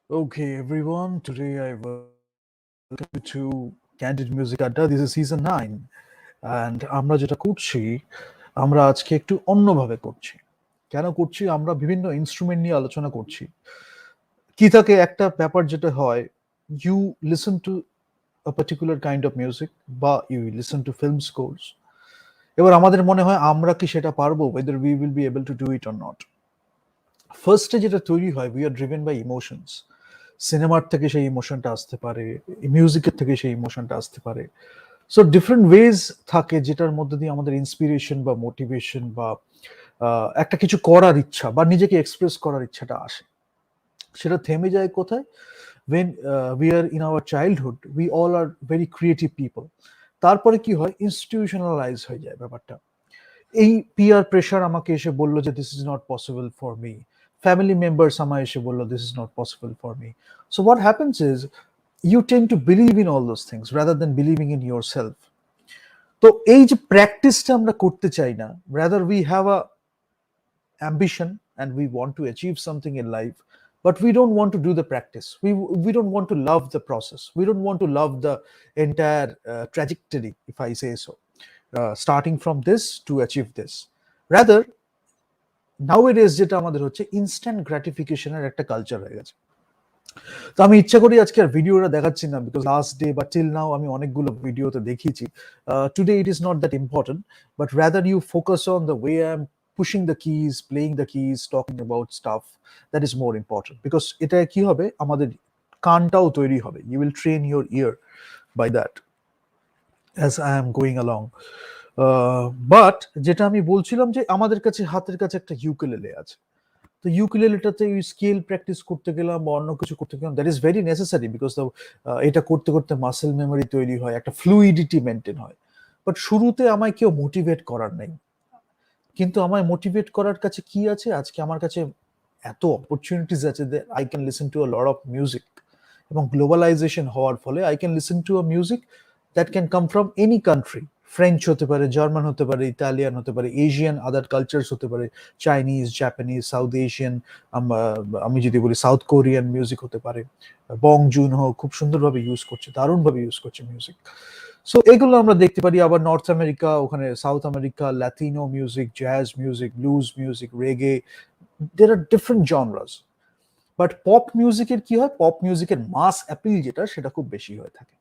Okay, everyone. Today I welcome you to Candid Music Adda. This is season 9. And আমরা যেটা করছি, আমরা আজকে একটু অন্যভাবে করছি। কেন করছি? আমরা বিভিন্ন ইনস্ট্রুমেন্ট নিয়ে আলোচনা করছি। কি থাকে একটা ব্যাপার যেটা হয়, you listen to a particular kind of music বা you listen to film scores. এবার আমাদের মনে হয় আমরা কি সেটা পারবো, whether we will be able to do it or not. ফার্স্টে যেটা তৈরি হয়, we are driven by emotions. সিনেমার থেকে সেই ইমোশনটা আসতে পারে, মিউজিকের থেকে সেই ইমোশনটা আসতে পারে। সো ডিফারেন্ট ওয়েজ থাকে যেটার মধ্যে দিয়ে আমাদের ইন্সপিরেশন বা মোটিভেশন বা একটা কিছু করার ইচ্ছা বা নিজেকে এক্সপ্রেস করার ইচ্ছাটা আসে। সেটা থেমে যায় কোথায়? when we are in our childhood we all are very creative people. তারপরে কি হয়, ইনস্টিটিউশনালাইজ হয়ে যায় ব্যাপারটা। এই পিয়ার প্রেশার আমাকে এসে বলল যে this is not possible for me, family members আমায় এসে বললো this is not possible for me. So what happens is you tend to believe in all those things rather than believing in yourself. তো এই যে প্র্যাকটিসটা আমরা করতে চাই না, rather we have a ambition and we want to achieve something in life, but we don't want to do the practice. We don't want to love the process, we don't want to love the entire trajectory, if I say so, starting from this to achieve this. Rather nowadays যেটা আমাদের হচ্ছে instant গ্র্যাটিফিকেশনের একটা culture হয়ে গেছে। তো আমি ইচ্ছা করি আজকে আর ভিডিওটা দেখাচ্ছি না, বিকজ লাস্ট ডে বা টিল নাও আমি অনেকগুলো ভিডিওতে দেখিয়েছি। Today it is not that important, but rather you focus on the way I am pushing the keys, playing the keys, talking about stuff, that is more important. Because এটা কি হবে, আমাদের কানটাও তৈরি হবে। You will train your ear by that as I am going along. But যেটা আমি বলছিলাম যে আমাদের কাছে হাতের কাছে একটা ইউকেলেলে আছে। তো ইউকেলেলেটাতে স্কেল প্র্যাকটিস করতে গেলাম বা অন্য কিছু করতে গেলাম, that is very necessary, because এটা করতে করতে মাসেল মেমোরি তৈরি হয়, একটা ফ্লুইডিটি মেনটেন হয়। বাট শুরুতে আমায় কেউ মোটিভেট করার নেই। কিন্তু আমায় মোটিভেট করার কাছে কি আছে? আজকে আমার কাছে এত অপরচুনিটিস আছে যে I can listen to a lot of music, এবং গ্লোবালাইজেশন হওয়ার ফলে I can listen to a music that can come from any country. French হতে পারে, জার্মান হতে পারে, ইতালিয়ান হতে পারে, এশিয়ান আদার কালচার্স হতে পারে, চাইনিজ, জাপানিজ, সাউথ এশিয়ান, আমি যদি বলি সাউথ কোরিয়ান মিউজিক হতে পারে। বং জুন হো খুব সুন্দরভাবে ইউজ করছে, দারুণভাবে ইউজ করছে মিউজিক। সো এগুলো আমরা দেখতে পারি। আবার নর্থ আমেরিকা, ওখানে South America, Latino music, jazz music, blues music, reggae, there are different genres. But pop মিউজিকের কি হয়, পপ মিউজিকের মাস অ্যাপিল যেটা, সেটা খুব বেশি হয়ে থাকে।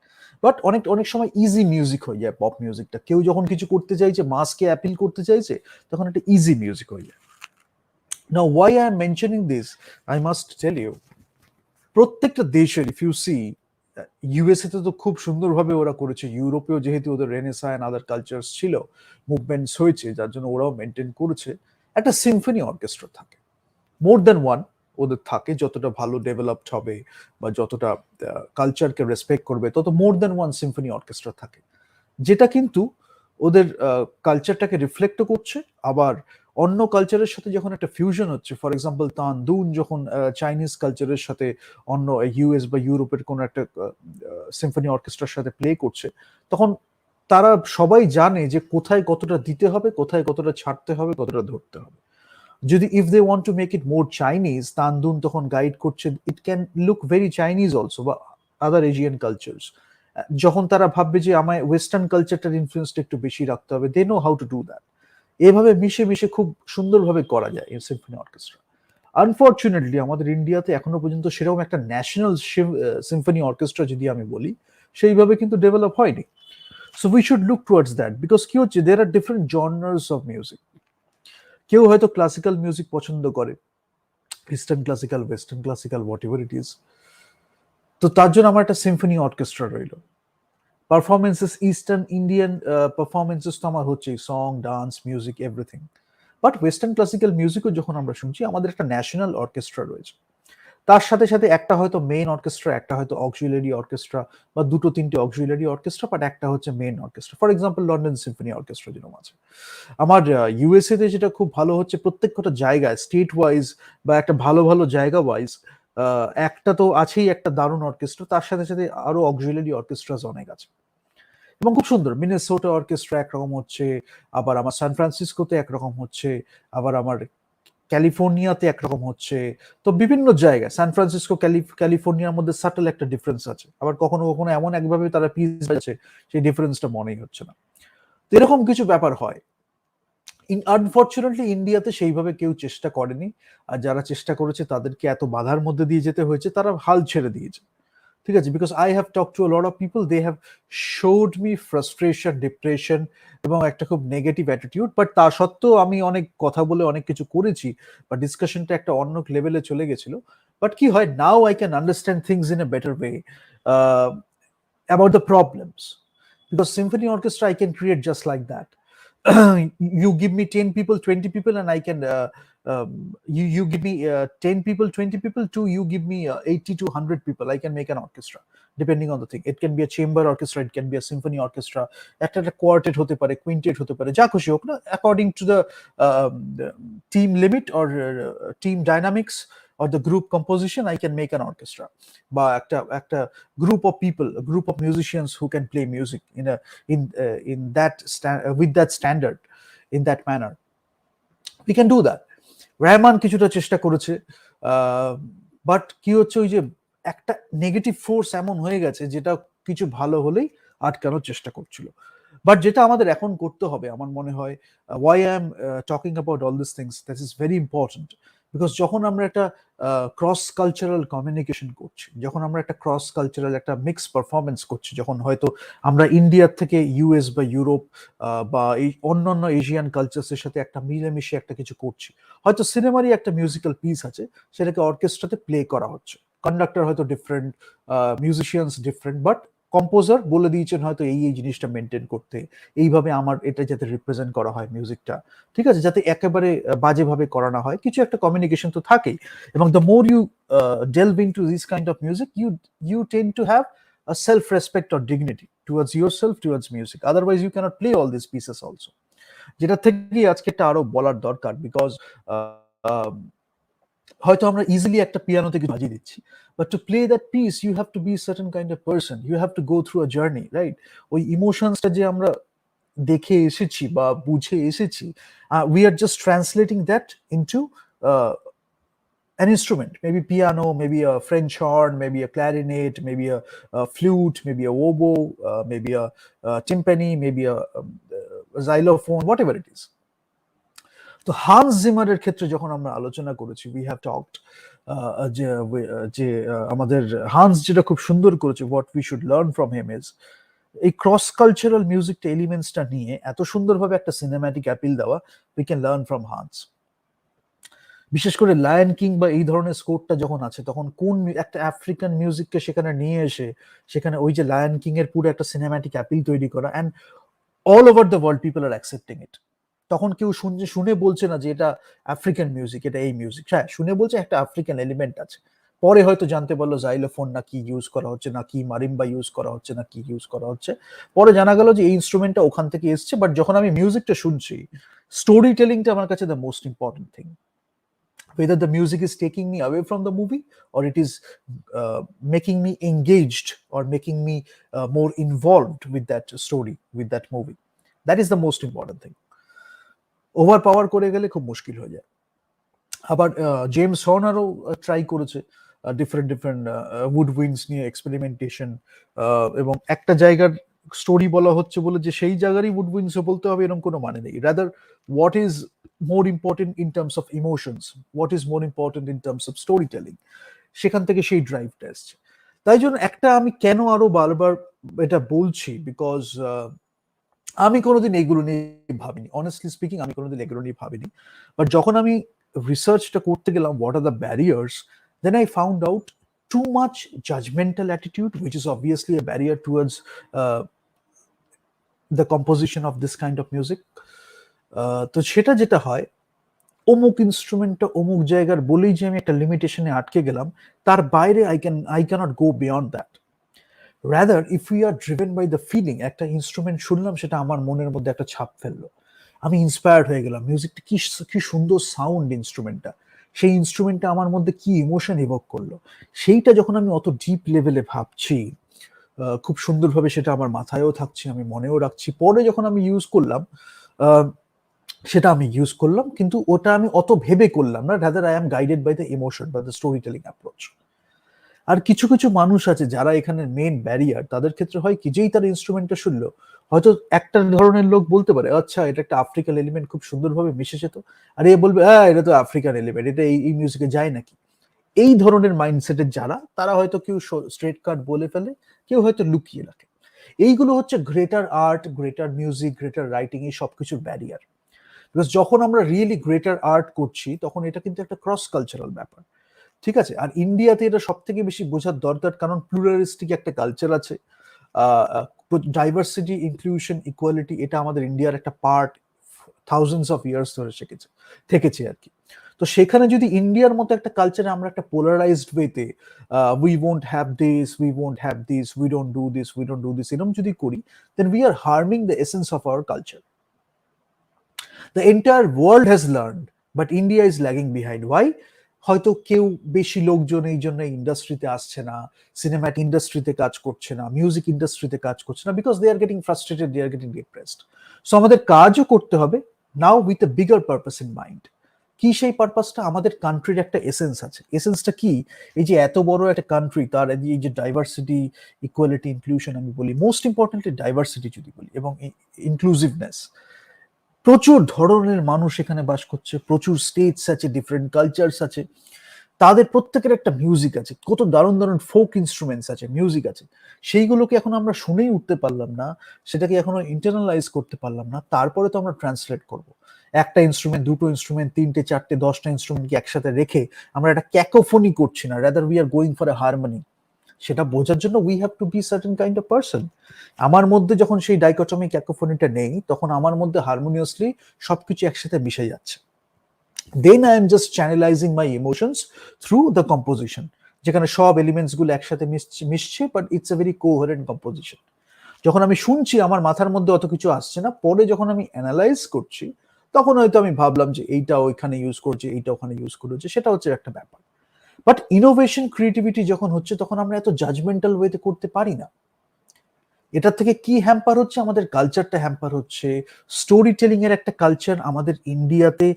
বাট অনেক অনেক সময় ইজি মিউজিক হয়ে যায় পপ মিউজিকটা। কেউ যখন কিছু করতে চাইছে, মাসকে অ্যাপিল করতে চাইছে, তখন একটা ইজি মিউজিক হয়ে যায়। Now why I am mentioning this, I must tell you, প্রত্যেকটা দেশের ইফ ইউ সি, ইউএসএ তে তো খুব সুন্দরভাবে ওরা করেছে, ইউরোপেও যেহেতু ওদের রেনেসাঁ এন্ড আদার কালচার্স ছিল, মুভমেন্টস হয়েছে, যার জন্য ওরাও মেনটেন করেছে। একটা সিম্ফনি অর্কেস্ট্রা থাকে, মোর দ্যান ওয়ান ওদের থাকে, যতটা ভালো ডেভেলপড হবে বা যতটা কালচারকে রেসপেক্ট করবে, তত more than one Symphony orchestra থাকে, যেটা কিন্তু ওদের কালচারটাকে রিফ্লেক্টও করছে। আবার অন্য কালচারের সাথে যখন একটা ফিউশন হচ্ছে, ফর এক্সাম্পল তানদুন যখন চাইনিজ কালচারের সাথে অন্য ইউএস বা ইউরোপের কোনো একটা সিম্ফনি অর্কেস্ট্রার সাথে প্লে করছে, তখন তারা সবাই জানে যে কোথায় কতটা দিতে হবে, কোথায় কতটা ছাড়তে হবে, কতটা ধরতে হবে। যদি if they want to make it more Chinese, Tan Dun তখন গাইড করছে it can look very Chinese also, বা আদার এশিয়ান কালচার্স। যখন তারা ভাববে যে আমায় ওয়েস্টার্ন কালচারটার ইনফ্লুয়েন্সটা একটু বেশি রাখতে হবে, they know how to do that. এভাবে মিশে মিশে খুব সুন্দরভাবে করা যায় এই সিম্ফনি অর্কেস্ট্রা। আনফর্চুনেটলি আমাদের ইন্ডিয়াতে এখনো পর্যন্ত সেরকম একটা ন্যাশনাল সিম্ফনি অর্কেস্ট্রা যদি আমি বলি, সেইভাবে কিন্তু ডেভেলপ হয়নি। So we should look towards that, because কি হচ্ছে, there are different genres of music. কেউ হয়তো ক্লাসিক্যাল মিউজিক পছন্দ করে, eastern classical, western classical, whatever it is. তো তার জন্য আমার একটা সিম্ফনি অর্কেস্ট্রা রইলো। পারফরমেন্সেস, ইস্টার্ন ইন্ডিয়ান পারফরমেন্সেস তো আমার হচ্ছে song, dance, music, everything. But western classical মিউজিকও যখন আমরা শুনছি, আমাদের একটা ন্যাশনাল অর্কেস্ট্রা রয়েছে। তার সাথে সাথে একটা হয়তো মেইন অর্কেস্ট্রা, একটা হয়তো অক্সিলারি অর্কেস্ট্রা, বা দুটো তিনটে অক্সিলারি অর্কেস্ট্রা, বাট একটা হচ্ছে main orchestra. For example London Symphony orchestra যেরকম আছে। আমার ইউএসএ তে যেটা খুব ভালো হচ্ছে, প্রত্যেকটা জায়গায় স্টেট ওয়াইজ বা একটা ভালো ভালো জায়গা ওয়াইজ একটা তো আছেই একটা দারুণ অর্কেস্ট্রা, তার সাথে সাথে আরো অক্সিলারি অর্কেস্ট্রাস অনেক আছে এবং খুব সুন্দর। মিনেসোটা অর্কেস্ট্রা একরকম হচ্ছে, আবার আমার সান ফ্রান্সিসকোতে একরকম হচ্ছে, আবার আমার ক্যালিফোর্নিয়াতে একরকম হচ্ছে, তো বিভিন্ন জায়গায় সান ফ্রান্সিসকো ক্যালিফোর্নিয়ার মধ্যে সাটল একটা ডিফারেন্স আছে, আবার কখনো কখনো এমন একভাবে তারা পিস আছে সেই ডিফারেন্সটা মনেই হচ্ছে না। তো এরকম কিছু ব্যাপার হয়। আনফর্চুনেটলি ইন্ডিয়াতে সেইভাবে কেউ চেষ্টা করেনি, আর যারা চেষ্টা করেছে তাদেরকে এত বাধার মধ্যে দিয়ে যেতে হয়েছে, তারা হাল ছেড়ে দিয়েছে। ঠিক আছে, because I have talk to a lot of people, they have showed me frustration, depression এবং একটা খুব নেগেটিভ অ্যাটিটিউড, বাট তা সত্ত্বেও আমি অনেক কথা বলে অনেক কিছু করেছি, বা ডিসকাশনটা একটা অন্য লেভেলে চলে গেছিল। বাট কি হয়, now I can understand things in a better way about the problems, because symphony orchestra I can create just like that. You give me 10 people, 20 people, and I can you give me 10 people, 20 people, to you give me 80 to 100 people, I can make an orchestra depending on the thing. It can be a chamber orchestra, it can be a symphony orchestra, একটা quartet হতে পারে, কুইন্টেট হতে পারে, যা খুশি হোক না, according to the team limit or team dynamics or the group composition, I can make an orchestra, বা একটা group of people, a group of musicians who can play music in that with that standard, in that manner, we can do that. Rahman কিছুটা চেষ্টা করেছে, but কি হচ্ছে, ওই যে একটা নেগেটিভ ফোর্স এমন হয়ে গেছে যেটা কিছু ভালো হলেই আটকানোর চেষ্টা করছিল। বাট যেটা আমাদের এখন করতে হবে আমার মনে হয়, why I am talking about all this things, that is very important, because যখন আমরা একটা ক্রস কালচারাল কমিউনিকেশন করছি, যখন আমরা একটা ক্রস কালচারাল একটা মিক্স পারফরমেন্স করছি, যখন হয়তো আমরা ইন্ডিয়ার থেকে ইউএস বা ইউরোপ বা এই অন্যান্য এশিয়ান কালচার্সের সাথে একটা মিলেমিশে একটা কিছু করছি, হয়তো সিনেমারই একটা মিউজিক্যাল পিস আছে, সেটাকে অর্কেস্ট্রাতে প্লে করা হচ্ছে, কন্ডাক্টর হয়তো different, musicians different, but composer বলে দিয়েছেন হয়তো এই জিনিসটা মেনটেন করতে, এইভাবে আমার এটা যাতে রিপ্রেজেন্ট করা হয় মিউজিকটা, ঠিক আছে, যাতে একেবারে বাজেভাবে করা না হয়, কিছু একটা কমিউনিকেশন তো থাকেই। এবং the more you delve into this kind of music, you tend to have a self respect or dignity towards yourself, towards music, otherwise you cannot play all these pieces also, যেটা থেকে আজকে এটা আরো বলার দরকার, বিকজ হয়তো আমরা easily একটা পিয়ানোতে কিছু বাজিয়ে দিচ্ছি, but to play that piece you have to be certain kind of person, you have to go through a journey, right? ওই ইমোশনসটা যে আমরা দেখে এসেছি বা বুঝে এসেছি, we are just translating that into an instrument, maybe piano, maybe a French horn, maybe a clarinet, maybe a flute, maybe a oboe, maybe a timpani, maybe a xylophone, whatever it is. তো Hans জিমারের ক্ষেত্রে যখন আমরা আলোচনা করেছি, we have talked যে আমাদের Hans যেটা খুব সুন্দর করেছে, what we should learn from him is এই ক্রস কালচারাল মিউজিকটা এলিমেন্টসটা নিয়ে এত সুন্দরভাবে একটা সিনেম্যাটিক অ্যাপিল দেওয়া, we can learn from Hans. বিশেষ করে লায়ন কিং বা এই ধরনের স্কোরটা যখন আছে, তখন কোন একটা আফ্রিকান মিউজিককে সেখানে নিয়ে এসে সেখানে ওই যে লায়ন কিং এর পুরো একটা সিনেম্যাটিক অ্যাপিল তৈরি করা, and all over the world people are accepting it. তখন কেউ শুনে বলছে না যে এটা আফ্রিকান মিউজিক, এটা এই মিউজিক, হ্যাঁ শুনে বলছে একটা আফ্রিকান এলিমেন্ট আছে, পরে হয়তো জানতে পারলো জাইলোফোন না কি ইউজ করা হচ্ছে, না কি মারিম্বা ইউজ করা হচ্ছে, না কি ইউজ করা হচ্ছে, পরে জানা গেল যে এই ইনস্ট্রুমেন্টটা ওখান থেকে এসছে। বাট যখন আমি মিউজিকটা শুনছি, স্টোরি টেলিংটা আমার কাছে the most important thing, whether the music is taking me away from the movie or it is making me engaged or making me more involved with that story, with that movie. That is the most important thing. Overpower করে গেলে খুব মুশকিল হয়ে যায়। আবার James হর্নারও try করেছে different would winds নিয়ে experimentation, এবং একটা জায়গার স্টোরি বলা হচ্ছে বলে যে সেই জায়গারই উড উইন্ডস বলতে হবে এরকম কোনো মানে নেই। Rather what is more important in terms of emotions, what is more important in terms of storytelling, সেখান থেকে সেই ড্রাইভটা আসছে। তাই জন্য একটা আমি কেন আরো বারবার এটা বলছি, বিকজ আমি কোনোদিন এগুলো নিয়ে ভাবিনি, অনেস্টলি স্পিকিং আমি কোনোদিন এগুলো নিয়ে ভাবিনি, বাট যখন আমি রিসার্চটা করতে গেলাম what are the barriers, then I found out too much judgmental attitude which is obviously a barrier towards the composition of this kind of music. তো সেটা যেটা হয়, অমুক ইনস্ট্রুমেন্টটা অমুক জায়গার বলেই যে আমি একটা লিমিটেশনে আটকে গেলাম, তার বাইরে I can't go beyond that. Rather if we are driven by the feeling, একটা ইনস্ট্রুমেন্ট শুনলাম, সেটা আমার মনের মধ্যে একটা ছাপ ফেললো, আমি ইন্সপায়ার্ড হয়ে গেলাম, মিউজিকটা কি সুন্দর সাউন্ড ইনস্ট্রুমেন্টটা, সেই ইনস্ট্রুমেন্টটা আমার মধ্যে কি ইমোশন ইভোক করলো, সেইটা যখন আমি অত ডিপ লেভেলে ভাবছি, খুব সুন্দরভাবে সেটা আমার মাথায়ও থাকছে, আমি মনেও রাখছি, পরে যখন আমি ইউজ করলাম, সেটা আমি ইউজ করলাম, কিন্তু ওটা আমি অত ভেবে করলাম না, rather I am guided by the emotion বা দ্য স্টোরি টেলিং অ্যাপ্রোচ। আর কিছু কিছু মানুষ আছে যারা এখানে মেন ব্যারিয়ার, তাদের ক্ষেত্রে হয় কি, যেই তার ইনস্ট্রুমেন্টটা শুনলো, হয়তো একটা ধরনের লোক বলতে পারে আচ্ছা এটা একটা আফ্রিকান এলিমেন্ট খুব সুন্দরভাবে মিশেছে, তো আর এ বলবে হ্যাঁ এটা তো আফ্রিকান এলিমেন্ট, এটা এই মিউজিকে যায় নাকি। এই ধরনের মাইন্ডসেটের যারা, তারা হয়তো কেউ স্ট্রেট কাট বলে ফেলে, কেউ হয়তো লুকিয়ে রাখে। এইগুলো হচ্ছে greater art, greater music, greater writing, এই সবকিছুর ব্যারিয়ার। বিকজ যখন আমরা রিয়েলি গ্রেটার আর্ট করছি, তখন এটা কিন্তু একটা ক্রস কালচারাল ব্যাপার। ঠিক আছে, আর ইন্ডিয়াতে এটা সব থেকে বেশি বোঝার দরকার, কারণ প্লুরালিস্টিক একটা কালচার আছে, ডাইভার্সিটি, ইনক্লুশন, ইকুয়ালিটি, এটা আমাদের ইন্ডিয়ার একটা পার্ট, থাউজেন্ডস অফ ইয়ার্স ধরে থেকেছে আর কি। তো সেখানে যদি ইন্ডিয়ার মতো একটা কালচারে আমরা একটা পোলারাইজড ওয়েতে we won't have this, we won't have this, we don't do this, we don't do this, এরকম যদি করি, then we are harming the essence of our culture. The entire world has learned, but India is lagging behind. Why? হয়তো কেউ বেশি লোকজন এই জন্য ইন্ডাস্ট্রিতে আসছে না, সিনেমাটিক ইন্ডাস্ট্রিতে কাজ করছে না, মিউজিক ইন্ডাস্ট্রিতে কাজ করছে না, because they are getting frustrated, they are getting depressed. So আমাদের কাজও করতে হবে, now with a bigger purpose in mind. কি সেই পারপাসটা? আমাদের কান্ট্রির একটা এসেন্স আছে। এসেন্সটা কি? এই যে এত বড় একটা কান্ট্রি, তার এই যে ডাইভার্সিটি, ইকুয়ালিটি, ইনক্লুশন, আমি বলি মোস্ট ইম্পর্টেন্টলি ডাইভার্সিটি যদি বলি, এবং ইনক্লুসিভনেস, প্রচুর ধরনের মানুষ এখানে বাস করছে, প্রচুর স্টেটস আছে, ডিফারেন্ট কালচারস আছে, তাদের প্রত্যেকের একটা মিউজিক আছে, কত দারুণ দারুণ ফোক ইনস্ট্রুমেন্টস আছে, মিউজিক আছে। সেইগুলোকে এখন আমরা শুনেই উঠতে পারলাম না, সেটাকে এখনো ইন্টারনালাইজ করতে পারলাম না, তারপরে তো আমরা ট্রান্সলেট করব। একটা ইনস্ট্রুমেন্ট, দুটো ইনস্ট্রুমেন্ট, তিনটে, চারটে, 10টা ইনস্ট্রুমেন্টকে একসাথে রেখে আমরা একটা ক্যাকোফোনি করছি না, rather we are going for a harmony. সেটা বোঝার জন্য we have to be certain kind of person. আমার মধ্যে যখন সেই ডাইকটমি ক্যাকোফোনিটা নেই, তখন আমার মধ্যে হারমোনিয়াসলি সবকিছু একসাথে মিশে যাচ্ছে। Then I am just channelizing my emotions through the composition, যেখানে সব এলিমেন্টস গুলো একসাথে মিশছে, but it's a very coherent composition. যখন আমি শুনছি আমার মাথার মধ্যে অত কিছু আসছে না, পরে যখন আমি অ্যানালাইজ করছি, তখন হয়তো আমি ভাবলাম যে এইটা ওইখানে ইউজ করছে, এইটা ওখানে ইউজ করেছে, সেটা হচ্ছে একটা ব্যাপার। বাট ইনোভেশন, ক্রিয়েটিভিটি যখন হচ্ছে, তখন আমরা এত জাজমেন্টাল ওয়েতে করতে পারি না। এটার থেকে কি হ্যাম্পার হচ্ছে? আমাদের কালচারটা হ্যাম্পার হচ্ছে। স্টোরি টেলিং এর একটা কালচার আমাদের ইন্ডিয়াতে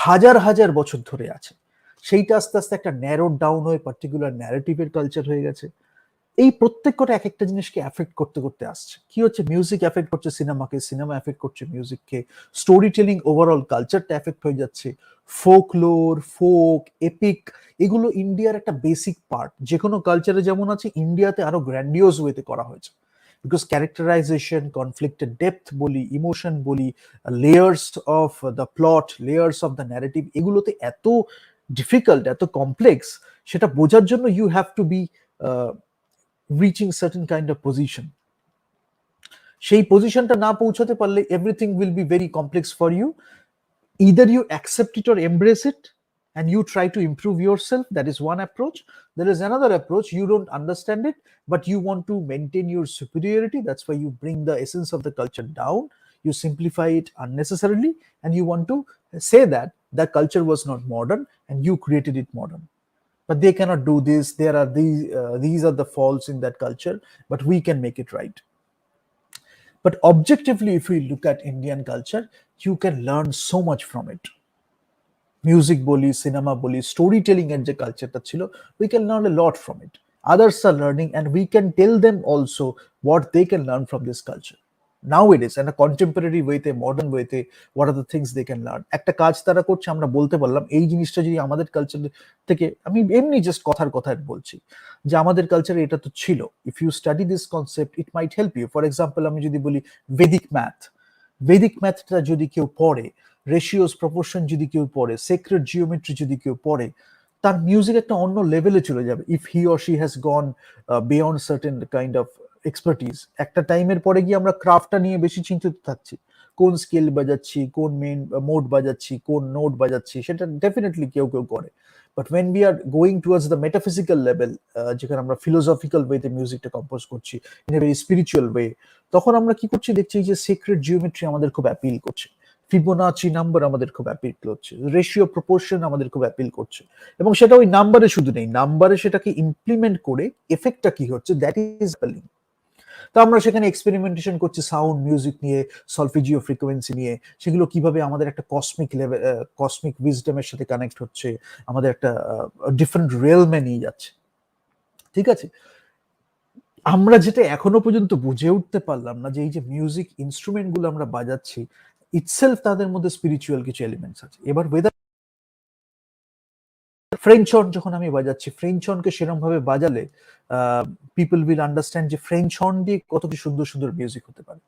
হাজার হাজার বছর ধরে আছে, সেইটা আস্তে আস্তে একটা ন্যারো ডাউন হয়ে পার্টিকুলার ন্যারেটিভের কালচার হয়ে গেছে। এই প্রত্যেক কটা এক একটা জিনিসকে এফেক্ট করতে করতে আসছে। কি হচ্ছে? মিউজিক এফেক্ট করছে সিনেমাকে, সিনেমা এফেক্ট করছে মিউজিককে, স্টোরি টেলিং ওভারঅল কালচারটা এফেক্ট হয়ে যাচ্ছে। ফোকলোর, ফোক, এপিক, এগুলো ইন্ডিয়ার একটা বেসিক পার্ট। যে কোনো কালচারে যেমন আছে, ইন্ডিয়াতে আরো গ্র্যান্ডিওস ওয়েতে করা হয়েছে। বিকজ ক্যারেক্টারাইজেশন, কনফ্লিক্টের ডেপথ বলি, ইমোশন বলি, layers of the plot, layers of the narrative, এগুলোতে এত ডিফিকাল্ট, এত কমপ্লেক্স, সেটা বোঝার জন্য you have to be reaching certain kind of position. সেই পজিশনটা না পৌঁছাতে পারলে everything will be very complex for you. Either you accept it or embrace it and you try to improve yourself, that is one approach. There is another approach, you don't understand it but you want to maintain your superiority, that's why you bring the essence of the culture down, you simplify it unnecessarily, and you want to say that the culture was not modern and you created it modern. But they cannot do this, there are these are the faults in that culture, but we can make it right. But objectively, if we look at Indian culture, you can learn so much from it. Music boli, cinema boli, storytelling এর যে কালচারটা ছিল, we can learn a lot from it. Others are learning and we can tell them also what they can learn from this culture. Nowadays, in a contemporary way, modern way, what are the things they can learn? একটা কাজ তারা করছে, আমরা বলতে পারলাম এই জিনিসটা যদি আমাদের কালচার থেকে, আমি এমনি জাস্ট কথার বলছি যে আমাদের কালচারে এটা তো ছিল, if you study this concept it might help you. For example, আমি যদি বলি ভেদিক ম্যাথটা যদি কেউ পড়ে, রেশিওস, প্রপোর্শন যদি কেউ পড়ে, সেক্রেট জিওমেট্রি যদি কেউ পড়ে, তার মিউজিক একটা অন্য লেভেলে চলে যাবে, if he or she has gone beyond certain kind of expertise. একটা টাইমের পরে গিয়ে আমরা ক্রাফটটা নিয়ে বেশি চিন্তিত থাকছি, কোন স্কেল বাজাচ্ছি, কোন মেন মোড বাজাচ্ছি, কোন নোট বাজাচ্ছি, সেটা ডেফিনেটলি কেউ কেউ করে। But when we are going towards the metaphysical level, যেখানে আমরা ফিলোসফিক্যাল ওয়েতে মিউজিকটা কম্পোজ করছি, in a very spiritual way, তখন আমরা কি করছি? দেখছি যে সিক্রেট জিওমেট্রি আমাদের খুব অ্যাপিল করছে, ফিবোনাচি নাম্বার আমাদের খুব অ্যাপিল করছে, রেশিও প্রপোর্শন আমাদের খুব অ্যাপিল করছে, এবং সেটা ওই নাম্বারে শুধু নেই, নাম্বারে সেটাকে ইমপ্লিমেন্ট করে এফেক্টটা কি হচ্ছে, দ্যাট ইজ অ্যাপিলিং। তো আমরা সেখানে এক্সপেরিমেন্টেশন করছি সাউন্ড মিউজিক নিয়ে, সলফিজিও ফ্রিকোয়েন্সি নিয়ে, সেগুলো কিভাবে আমাদের একটা কসমিক লেভেল, কসমিক উইজডমের সাথে কানেক্ট হচ্ছে, আমাদের একটা ডিফারেন্ট রিয়েলমে নিয়ে যাচ্ছে। ঠিক আছে, আমরা যেটা এখনো পর্যন্ত বুঝে উঠতে পারলাম না যে এই যে মিউজিক ইনস্ট্রুমেন্ট গুলো আমরা বাজাচ্ছি ইটসেলফ তাদের মধ্যে স্পিরিচুয়াল কিছু এলিমেন্টস আছে। এবার ওয়েদার ফ্রেঞ্চ হর্ন যখন আমি বাজাচ্ছি, ফ্রেঞ্চ হর্নকে সেরকম ভাবে বাজালে পিপল উইল আন্ডারস্ট্যান্ড যে ফ্রেঞ্চ হর্ন দিয়ে কত কি সুন্দর সুন্দর মিউজিক হতে পারে,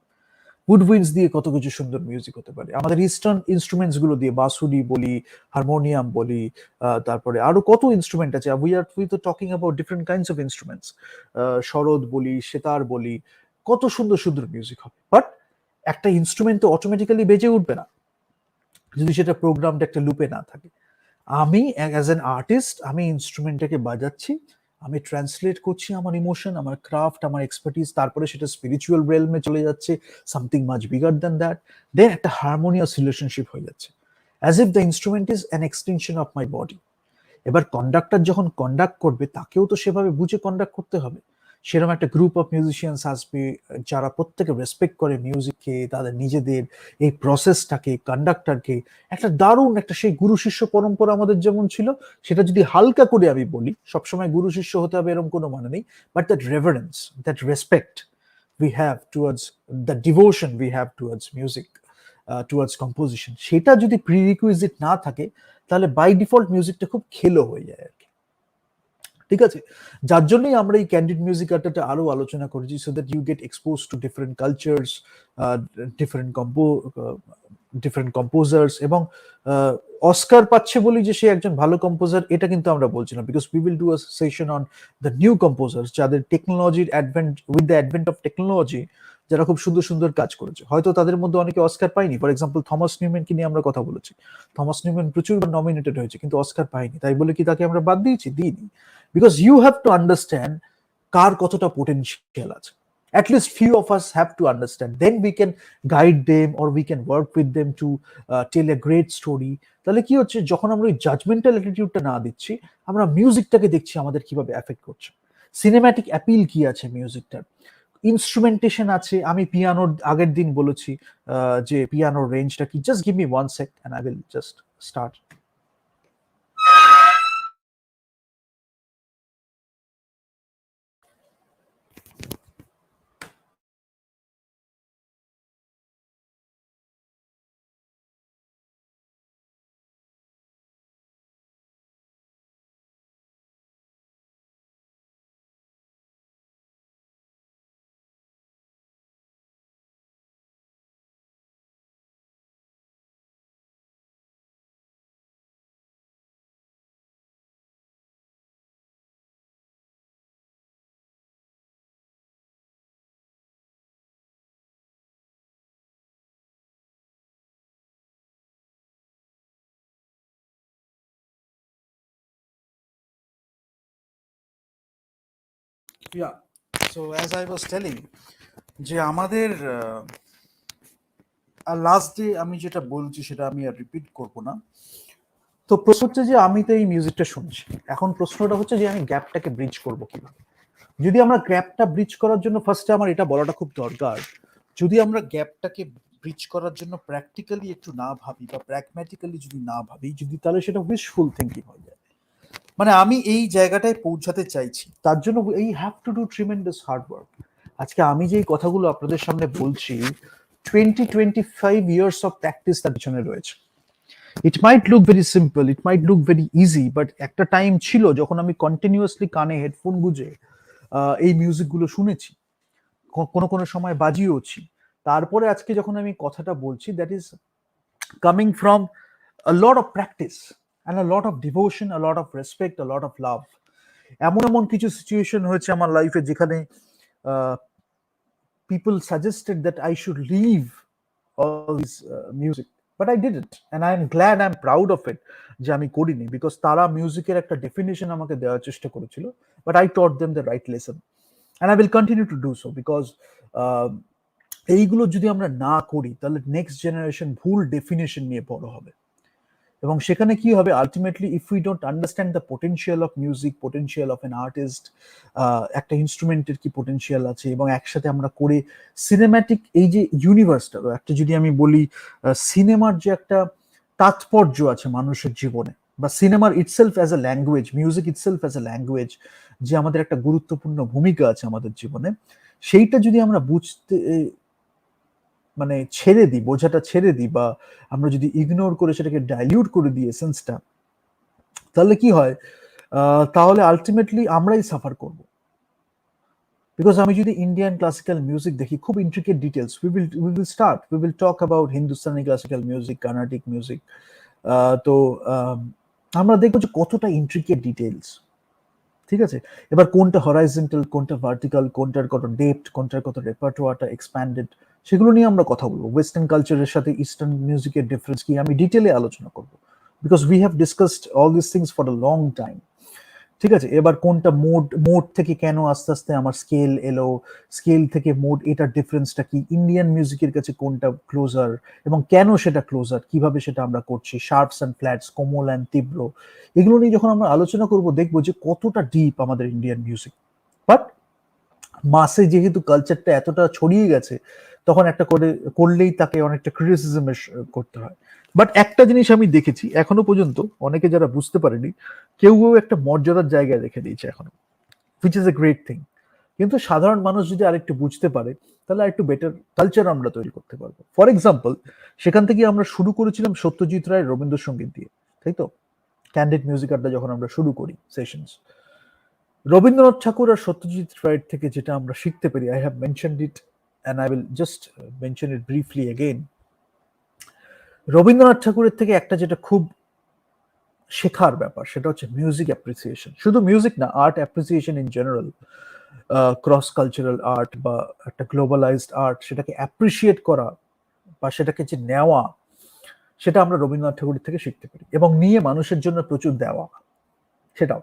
উডউইন্ডস দিয়ে কত কিছু সুন্দর মিউজিক হতে পারে, আমাদের ইস্টার্ন ইনস্ট্রুমেন্টস গুলো দিয়ে বাঁশুরি বলি, হারমোনিয়াম বলি, তারপরে আরো কত ইনস্ট্রুমেন্ট আছে, উই তো talking about different kinds of instruments, sarod বলি, সেতার বলি, কত সুন্দর সুন্দর মিউজিক হবে। বাট একটা ইনস্ট্রুমেন্ট তো অটোমেটিক্যালি বেজে উঠবে না যদি সেটা প্রোগ্রামড একটা লুপে না থাকে। আমি অ্যাজ অ্যান আর্টিস্ট আমি ইনস্ট্রুমেন্টটাকে বাজাচ্ছি, আমি ট্রান্সলেট করছি আমার ইমোশন, আমার ক্রাফট, আমার এক্সপার্টিস, তারপরে সেটা স্পিরিচুয়াল রেলমে চলে যাচ্ছে, something much bigger than that, then একটা হারমোনিয়াস রিলেশনশিপ হয়ে যাচ্ছে, as if the instrument is an extension of my body. এবার কন্ডাক্টর যখন কন্ডাক্ট করবে তাকেও তো সেভাবে বুঝে কন্ডাক্ট করতে হবে। সেরকম একটা গ্রুপ অফ মিউজিশিয়ানস আসবে যারা প্রত্যেকে রেসপেক্ট করে মিউজিককে, তাদের নিজেদের এই প্রসেসটাকে, কন্ডাক্টরকে, একটা দারুণ একটা সেই গুরু শিষ্য পরম্পরা আমাদের যেমন ছিল, সেটা যদি হালকা করে আমি বলি, সবসময় গুরু শিষ্য হতে হবে এরকম কোনো মানে নেই, but that reverence, that respect we have towards the devotion we have towards music, towards composition, সেটা যদি প্রিরিকুইজিট না থাকে তাহলে বাই ডিফল্ট মিউজিকটা খুব খেলো হয়ে যায় আর কি। ঠিক আছে, যার জন্যই আমরা এই ক্যান্ডিড মিউজিক আড্ডাটা আরো আলোচনা করেছি, so that you get expose to different cultures, different different composers, এবং অস্কার পাচ্ছে বলি যে সে একজন ভালো কম্পোজার এটা কিন্তু আমরা বলছি না, because we will do a session on the new composers যাদের টেকনোলজির advent, with the advent of technology যারা খুব সুন্দর সুন্দর কাজ করেছে, হয়তো তাদের মধ্যে অনেকে অস্কার পায়নি। ফর এক্সাম্পল থমাস নিউম্যানকে নিয়ে আমরা কথা বলেছি, থমাস নিউম্যান প্রচুর নমিনেটেড হয়েছে কিন্তু অস্কার পায়নি, তাই বলে কি তাকে আমরা বাদ দিয়েছি? দিইনি, because you have to understand কার কতটা পোটেনশিয়াল আছে। At least few of us have to understand, then we can guide them or we can work with them to tell a great story. তাহলে কি হচ্ছে, যখন আমরা ওই জাজমেন্টাল অ্যাটিটিউডটা না দিচ্ছি, আমরা মিউজিকটাকে দেখছি আমাদের কিভাবে এফেক্ট করছে, সিনেম্যাটিক অ্যাপিল কি আছে মিউজিকটার, ইনস্ট্রুমেন্টেশন আছে। আমি পিয়ানোর আগের দিন বলেছি যে পিয়ানোর রেঞ্জটা কি, just give me 1 sec and I will just start. Yeah, so as I was telling, যে আমাদের লাস্ট ডে আমি যেটা বলছি সেটা আমি আর রিপিট করব না। তো প্রশ্ন হচ্ছে যে আমি তো এই মিউজিকটা শুনছি, এখন প্রশ্নটা হচ্ছে যে আমি গ্যাপটাকে ব্রিজ করব কিভাবে। যদি আমরা গ্যাপটা ব্রিজ করার জন্য, ফার্স্টে আমার এটা বলাটা খুব দরকার, যদি আমরা গ্যাপটাকে ব্রিজ করার জন্য প্র্যাকটিক্যালি একটু না ভাবি বা প্র্যাগম্যাটিক্যালি যদি না ভাবি, যদি, তাহলে সেটা উইশফুল থিঙ্কিং হয়ে যায়। মানে আমি এই জায়গাটায় পৌঁছাতে চাইছি, তার জন্য এই have to do tremendous hard work. আজকে আমি যে কথাগুলো আপনাদের সামনে বলছি, 20-25 ইয়ার্স অফ প্র্যাকটিস তার পিছনে রয়েছে। It might look very simple, it might look very easy, but একটা টাইম ছিল যখন আমি কন্টিনিউয়াসলি কানে হেডফোন গুঁজে এই মিউজিকগুলো শুনেছি, কোনো কোনো সময় বাজিয়েওছি। তারপরে আজকে যখন আমি কথাটা বলছি, that is coming from a lot of practice and a lot of devotion, a lot of respect, a lot of love. এমন এমন কিছু সিচুয়েশন হয়েছে আমার লাইফে যেখানে people suggested that I should leave all this music, but I did it and I am glad, I am proud of it যে আমি করিনি, বিকজ তারা মিউজিকের একটা ডেফিনেশন আমাকে দেওয়ার চেষ্টা করেছিল, but I taught them the right lesson and I will continue to do so, because এইগুলো যদি আমরা না করি তাহলে নেক্সট জেনারেশন ভুল ডেফিনেশন নিয়ে বড় হবে। এবং সেখানে কি হবে ultimately, if we don't understand the potential of music, potential of an artist, একটা ইনস্ট্রুমেন্টের কি পোটেনশিয়াল আছে, এবং একসাথে আমরা করে সিনেম্যাটিক এই যে ইউনিভার্সটা, একটা যদি আমি বলি সিনেমার যে একটা তাৎপর্য আছে মানুষের জীবনে, বা সিনেমার itself as a language, music itself as a language, যে আমাদের একটা গুরুত্বপূর্ণ ভূমিকা আছে আমাদের জীবনে, সেইটা যদি আমরা বুঝতে মানে ছেড়ে দিই, বোঝাটা ছেড়ে দিই, বা আমরা যদি ইগনোর করে সেটাকে ডাইলিউট করে দিই এসেন্সটা, তাহলে কি হয়, তাহলে আলটিমেটলি আমরাই সাফার করব। বিকজ আমি যদি ইন্ডিয়ান ক্লাসিক্যাল মিউজিক দেখি, খুব intricate details, we will talk about Hindustani classical music, Carnatic music. তো আমরা দেখবো যে কতটা ইন্ট্রিকেট ডিটেলস, ঠিক আছে। এবার কোনটা হরাইজন্টাল, কোনটা ভার্টিক্যাল, কোনটার কত ডেপথ, কোনটার কত রেপার্টোয়ারটা এক্সপ্যান্ডেড, সেগুলো নিয়ে আমরা কথা বলবো। ওয়েস্টার্ন কালচারের সাথে ইস্টার্ন মিউজিকের ডিফারেন্স কি, আমি ডিটেলে আলোচনা করবো, because we have discussed all this things for a long time, ঠিক আছে। এবার কোনটা মোড থেকে কেন আস্তে আস্তে আমার স্কেল এলো, স্কেল থেকে মোড, এটার ডিফারেন্সটা কি, ইন্ডিয়ান মিউজিকের কাছে কোনটা ক্লোজার এবং কেন সেটা ক্লোজার, কিভাবে সেটা আমরা করছি, শার্পস অ্যান্ড ফ্ল্যাটস, কোমল অ্যান্ড তীব্র, এগুলো নিয়ে যখন আমরা আলোচনা করব, দেখবো যে কতটা ডিপ আমাদের ইন্ডিয়ান মিউজিক। বাট মাসে যেহেতু কালচারটা এতটা ছড়িয়ে গেছে, তখন একটা করে করলেই তাকে অনেকটা ক্রিটিসিজম করতে হয়। বাট একটা জিনিস আমি দেখেছি এখনো পর্যন্ত, অনেকে যারা বুঝতে পারেনি, কেউ একটা মর্যাদার জায়গায় রেখে দিয়েছে এখনো, which is a great thing. কিন্তু সাধারণ মানুষ যদি আরেকটু বুঝতে পারে, তাহলে আরেকটু বেটার কালচার আমরা তৈরি করতে পারবো। ফর এক্সাম্পল, সেখান থেকে আমরা শুরু করেছিলাম সত্যজিৎ রায়ের রবীন্দ্রসঙ্গীত দিয়ে, তাই তো? ক্যান্ডিড মিউজিক আড্ডা যখন আমরা শুরু করি সেশনস, রবীন্দ্রনাথ ঠাকুর আর সত্যজিৎ রায়ের থেকে যেটা আমরা শিখতে পারি, I have mentioned it and I will just mention it briefly again. Rabindranath ঠাকুরের থেকে একটা যেটা খুব শেখার ব্যাপার, সেটা হচ্ছে মিউজিক অ্যাপ্রিসিয়েশন। শুধু মিউজিক না, art appreciation in general, cross cultural art বা একটা গ্লোবালাইজড আর্ট, সেটাকে অ্যাপ্রিসিয়েট করা বা সেটাকে যে নেওয়া, সেটা আমরা রবীন্দ্রনাথ ঠাকুরের থেকে শিখতে পারি, এবং নিয়ে মানুষের জন্য প্রচুর দেওয়া, সেটাও।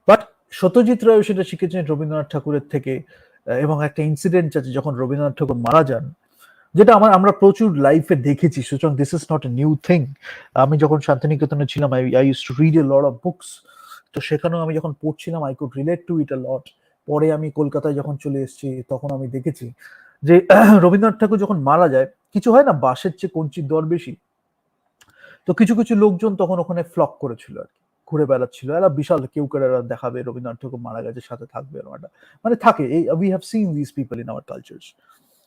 বাট সত্যজিৎ রায় সেটা শিখেছেন রবীন্দ্রনাথ ঠাকুরের থেকে। এবং একটা ইনসিডেন্ট আছে যখন রবীন্দ্রনাথ ঠাকুর মারা যান, যেটা আমরা প্রচুর লাইফে দেখেছি, সুতরাং this is not a new thing. আমি যখন শান্তিনিকেতনে ছিলাম, I use to read a lot of books, তো সেখানেও আমি যখন পড়ছিলাম, আই কুড রিলেট টু ইট আ লট। পরে আমি কলকাতায় যখন চলে এসেছি, তখন আমি দেখেছি যে রবীন্দ্রনাথ ঠাকুর যখন মারা যায়, কিছু হয় না, বাঁশের চেয়ে কঞ্চির দর বেশি, তো কিছু কিছু লোকজন তখন ওখানে ফ্লক করেছিল আর কি, ঘুরে বেড়াচ্ছিল, এরা বিশাল কেউ করে এরা দেখাবে রবীন্দ্রনাথ ঠাকুর মারা গেছে, সাথে থাকবে এরকম একটা, মানে থাকে এই, we have seen this people in our cultures.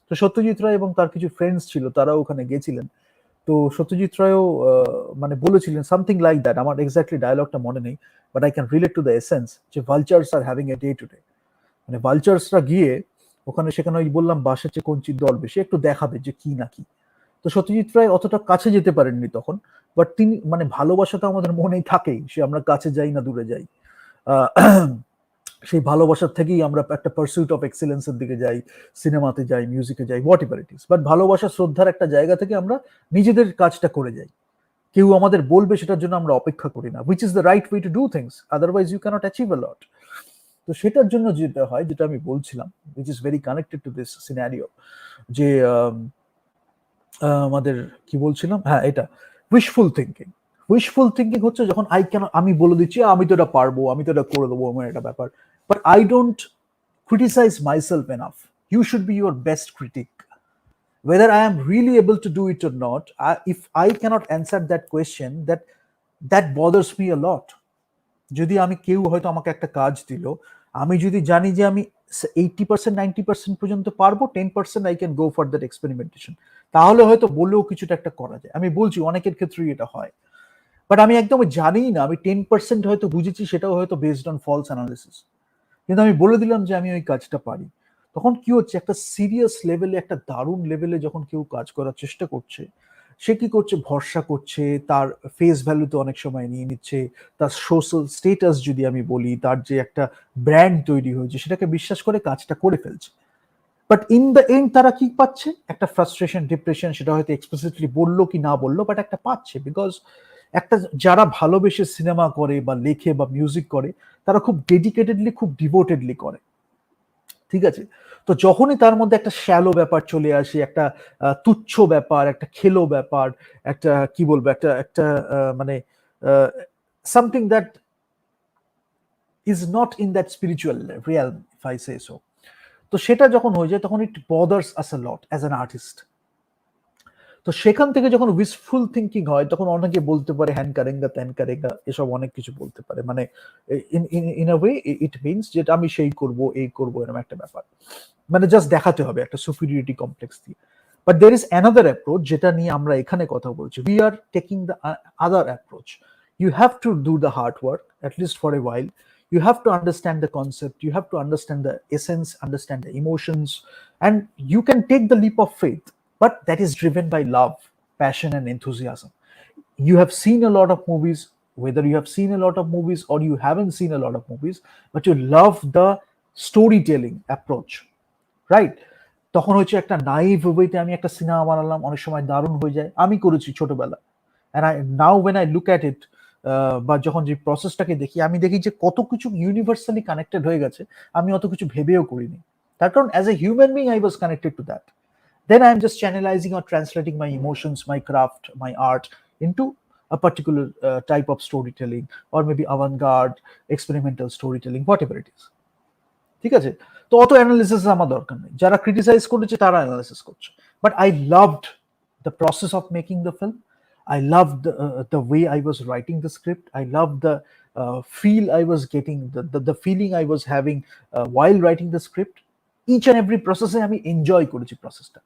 তো সত্যজিৎ রায় এবং তার কিছু ফ্রেন্ডস ছিল, তারাও ওখানে গেছিলেন। তো সত্যজিৎ রায়ও মানে বলেছিলেন সামথিং লাইক দ্যাট, আমার এক্স্যাক্টলি ডায়লগটা মনে নেই, but I can relate to the essence, যে vultures are having a day to day, মানে ভালচার্সরা গিয়ে ওখানে, সেখানে ওই বললাম বাঁশের চেয়ে কঞ্চির দল বেশি, একটু দেখাবে যে কি না কি। তো সত্যজিৎ রায় অতটা কাছে যেতে পারেননি তখন, বাট তিনি মানে ভালোবাসা তো আমাদের মনেই থাকেই, সে আমরা কাছে যাই না দূরে যাই, সেই ভালোবাসার থেকেই আমরা একটা পারসুইট অফ এক্সেলেন্সের দিকে যাই, সিনেমাতে যাই, মিউজিকে যাই, what ever it is. But ভালোবাসা শ্রদ্ধার একটা জায়গা থেকে আমরা নিজেদের কাজটা করে যাই, কেউ আমাদের বলবে সেটার জন্য আমরা অপেক্ষা করি না, which is the right way to do things, otherwise you can't achieve a lot. তো সেটার জন্য যেটা হয়, যেটা আমি বলছিলাম, which is very connected to this scenario, যে আমাদের কি বলছিলাম, হ্যাঁ, এটা উইশফুল থিঙ্কিং। উইশফুল থিঙ্কিং হচ্ছে যখন আমি বলে দিচ্ছি আমি তো এটা পারবো, আমি তো এটা করে দেবো, আমার এটা ব্যাপার, but I don't criticise myself enough. You should be your best critic, whether I am really able to do it or not. If I cannot answer that question, that bothers me a lot. যদি আমি, কেউ হয়তো আমাকে একটা কাজ দিল, আমি যদি জানি যে আমি 80% 90% পর্যন্ত পারবো, 10% I can go for that experimentation, তাহলে হয়তো বলেও কিছুটা একটা করা যায়। আমি বলছি অনেকের ক্ষেত্রেই এটা হয়, বাট আমি একদম জানি না, আমি 10% হয়তো বুঝেছি, সেটাও হয়তো বেসড অন ফলস অ্যানালিসিস, কিন্তু আমি বলে দিলাম যে আমি ওই কাজটা পারি। তখন কি হচ্ছে, একটা সিরিয়াস লেভেলে, একটা দারুণ লেভেলে যখন কেউ কাজ করার চেষ্টা করছে, সে কি করছে, ভরসা করছে, তার ফেস ভ্যালু তো অনেক সময় নিয়ে নিচ্ছে, তার সোশ্যাল স্টেটাস যদি আমি বলি, তার যে একটা ব্র্যান্ড তৈরি হয়েছে, সেটাকে বিশ্বাস করে কাজটা করে ফেলছে। বাট ইন দ্য এন্ড তারা কি পাচ্ছে, একটা ফ্রাস্ট্রেশন, ডিপ্রেশন, সেটা হয়তো এক্সপ্লিসিটলি বললো কি না বললো, বাট একটা পাচ্ছে, বিকজ একটা, যারা ভালোবেসে সিনেমা করে বা লেখে বা মিউজিক করে, তারা খুব ডেডিকেটেডলি, খুব ডিভোটেডলি করে, ঠিক আছে। তো যখনই তার মধ্যে একটা শ্যালো ব্যাপার চলে আসে, একটা তুচ্ছ ব্যাপার, একটা খেলো ব্যাপার, একটা কি বলবো, একটা একটা মানে something that is not in that spiritual realm, if I say so, তো সেটা যখন হয়ে যায় তখন it bothers us a lot as an artist. তো সেখান থেকে যখন উইশফুল থিঙ্কিং হয় তখন অনেকে বলতে পারে হ্যান কারেঙ্গা ত্যান কারেঙ্গা, এসব অনেক কিছু বলতে পারে, মানে in a way it means যেটা আমি সেই করব এই করব এরকম একটা ব্যাপার, মানে জাস্ট দেখাতে হবে একটা সুপিরিয়রিটি কমপ্লেক্স দিয়ে। But there is another approach যেটা নিয়ে আমরা এখানে কথা বলছি, we are taking the other approach. You have to do the hard work, at least for a while. You have to understand the concept, you have to understand the essence, understand the emotions, and you can take the leap of faith, but that is driven by love, passion, and enthusiasm. You have seen a lot of movies, whether you have seen a lot of movies or you haven't seen a lot of movies, but you love the storytelling approach, right? তখন হচ্ছে একটা naive ওয়েতে আমি একটা cinema বানালাম, অনেক সময় দারুণ হয়ে যায়, আমি করেছি ছোটবেলা। And I now when I look at it, বা যখন যে প্রসেসটাকে দেখি, আমি দেখি যে কত কিছু ইউনিভার্সালি কানেক্টেড হয়ে গেছে, আমি অত কিছু ভেবেও করিনি। তার কারণ as a human being I was connected to that. Then I am just channelizing or translating my emotions, my craft, my art into a particular type of storytelling, or maybe avant-garde, experimental storytelling, whatever it is. ঠিক আছে? তো অত analysis আমার দরকার নেই, যারা criticise করেছে তারা অ্যানালিসিস করছে, but I loved the process of making the film, I loved the way I was writing the script, I loved the feel I was getting, the feeling I was having while writing the script. Each and every process আমি enjoy করেছি প্রসেসটা,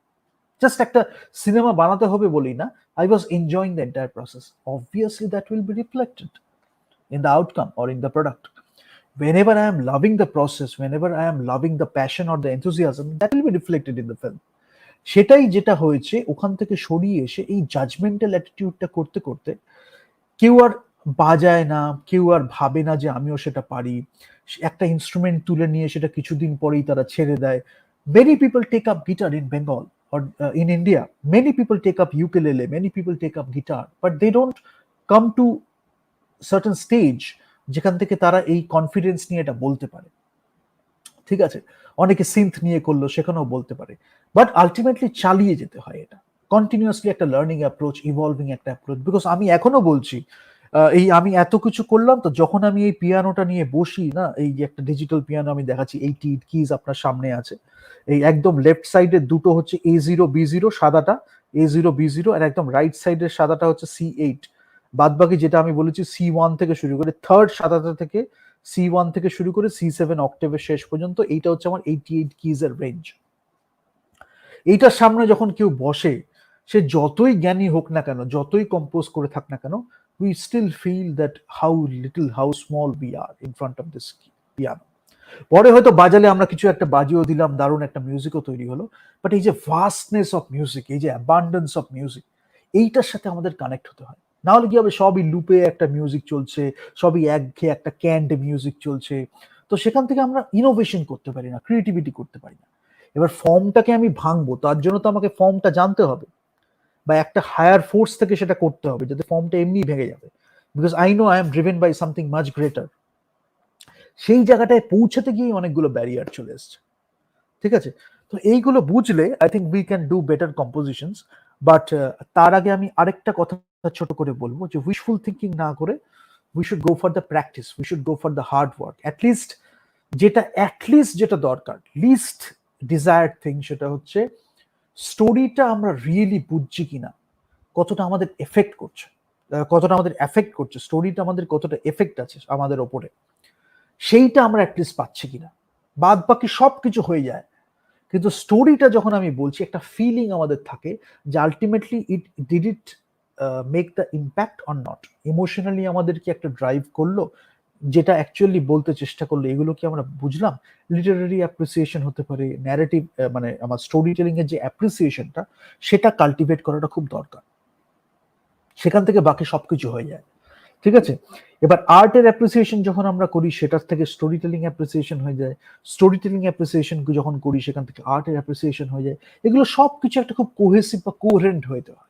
just একটা cinema বানাতে হবে বলেই না, I was enjoying the entire process. Obviously that will be reflected in the outcome or in the product. Whenever I am loving the process, whenever I am loving the passion or the enthusiasm, that will be reflected in the film. সেটাই যেটা হয়েছে, ওখান থেকে সরিয়ে এসে এই judgmental অ্যাটিটিউডটা করতে করতে কেউ আর বাজায় না, কেউ আর ভাবে না যে আমিও সেটা পারি, একটা ইনস্ট্রুমেন্ট তুলে নিয়ে সেটা কিছুদিন পরেই তারা ছেড়ে দেয়। Many people take up guitar in Bengal or in India, many people take up ukulele, many people take up guitar, but they don't come to certain stage যেখান থেকে তারা এই কনফিডেন্স নিয়ে এটা বলতে পারে। ঠিক আছে, অনেকে সিন্থ নিয়ে করলো, সেখানেও বলতে পারে, বাট আলটিমেটলি চালিয়ে যেতে হয় এটা কন্টিনিউয়াসলি, একটা লার্নিং অ্যাপ্রোচ, ইভলভিং একটা অ্যাপ্রোচ। বিকজ আমি এখনো বলছি, এই আমি এত কিছু করলাম, তো যখন আমি এই পিয়ানোটা নিয়ে বসি না, এই যে একটা ডিজিটাল পিয়ানো আমি দেখাচ্ছি, 88 কিজ আপনার সামনে আছে, এই একদম লেফট সাইডে দুটো হচ্ছে A0 B0 সাদাটা, A0 B0, আর একদম রাইট সাইডের সাদাটা হচ্ছে C8, বাদ বাকি যেটা আমি বলেছি C1 থেকে শুরু করে থার্ড সাদাটা থেকে C1 থেকে শুরু করে C7 অক্টেভের শেষ পর্যন্ত, এইটা হচ্ছে আমার 88 কিজ এর রেঞ্জ। এইটার সামনে যখন কেউ বসে, সে যতই জ্ঞানী হোক না কেন, যতই কম্পোজ করে থাক না কেন, we still feel that how little, how small we are in front of this piano. পরে হয়তো বাজালে আমরা কিছু একটা বাজিয়েও দিলাম, দারুণ একটা মিউজিকও তৈরি হলো, বাট এই যে ভাস্টনেস অফ মিউজিক, এই যে অ্যাবান্ডেন্স অফ মিউজিক, এইটার সাথে আমাদের কানেক্ট হতে হয়। না হলে কি হবে, সবই লুপে একটা মিউজিক চলছে, সবই একঘেয়ে একটা ক্যান্ড মিউজিক চলছে, তো সেখান থেকে আমরা ইনোভেশন করতে পারি না, ক্রিয়েটিভিটি করতে পারি না। এবার ফর্মটাকে আমি ভাঙবো, তার জন্য তো আমাকে ফর্মটা জানতে হবে, বা একটা হায়ার ফোর্স থেকে সেটা করতে হবে, যাতে ফর্মটা এমনি ভেঙে যাবে, because I know I am driven by something much greater. সেই জায়গাটায় পৌঁছাতে গিয়ে অনেকগুলো ব্যারিয়ার চলে এসছে। ঠিক আছে, তো এইগুলো বুঝলে I think we can do better compositions. But তার আগে আমি আরেকটা কথা ছোট করে বলবো, যে উইশফুল থিঙ্কিং না করে we should go for the practice, we should go for the hard work. At least যেটা দরকার, লিস্ট ডিজায়ার্ড থিং, সেটা হচ্ছে স্টোরিটা আমরা রিয়েলি বুঝছি কিনা, কতটা আমাদের এফেক্ট করছে, স্টোরিটা আমাদের কতটা এফেক্ট আছে আমাদের ওপরে, সেইটা আমরা অ্যাটলিস্ট পাচ্ছি কিনা। বাদ বাকি সব কিছু হয়ে যায়, কিন্তু স্টোরিটা যখন আমি বলছি, একটা ফিলিং আমাদের থাকে যে ultimately did it make the impact or not, emotionally আমাদের কি একটা ড্রাইভ করলো, যেটা অ্যাকচুয়ালি বলতে চেষ্টা করলো, এগুলো কি আমরা বুঝলাম। লিটারারি অ্যাপ্রিসিয়েশন হতে পারে, ন্যারেটিভ, মানে আমার স্টোরি টেলিং এর যে অ্যাপ্রিসিয়েশনটা, সেটা কাল্টিভেট করাটা খুব দরকার, সেখান থেকে বাকি সবকিছু হয়ে যায়। ঠিক আছে, এবার আর্টের অ্যাপ্রিসিয়েশন যখন আমরা করি, সেটার থেকে স্টোরি টেলিং অ্যাপ্রিসিয়েশন হয়ে যায়, স্টোরি টেলিং অ্যাপ্রিসিয়েশন যখন করি, সেখান থেকে আর্টের অ্যাপ্রিসিয়েশন হয়ে যায়। এগুলো সবকিছু একটা খুব কোহেসিভ বা কোহেরেন্ট হইতে হয়,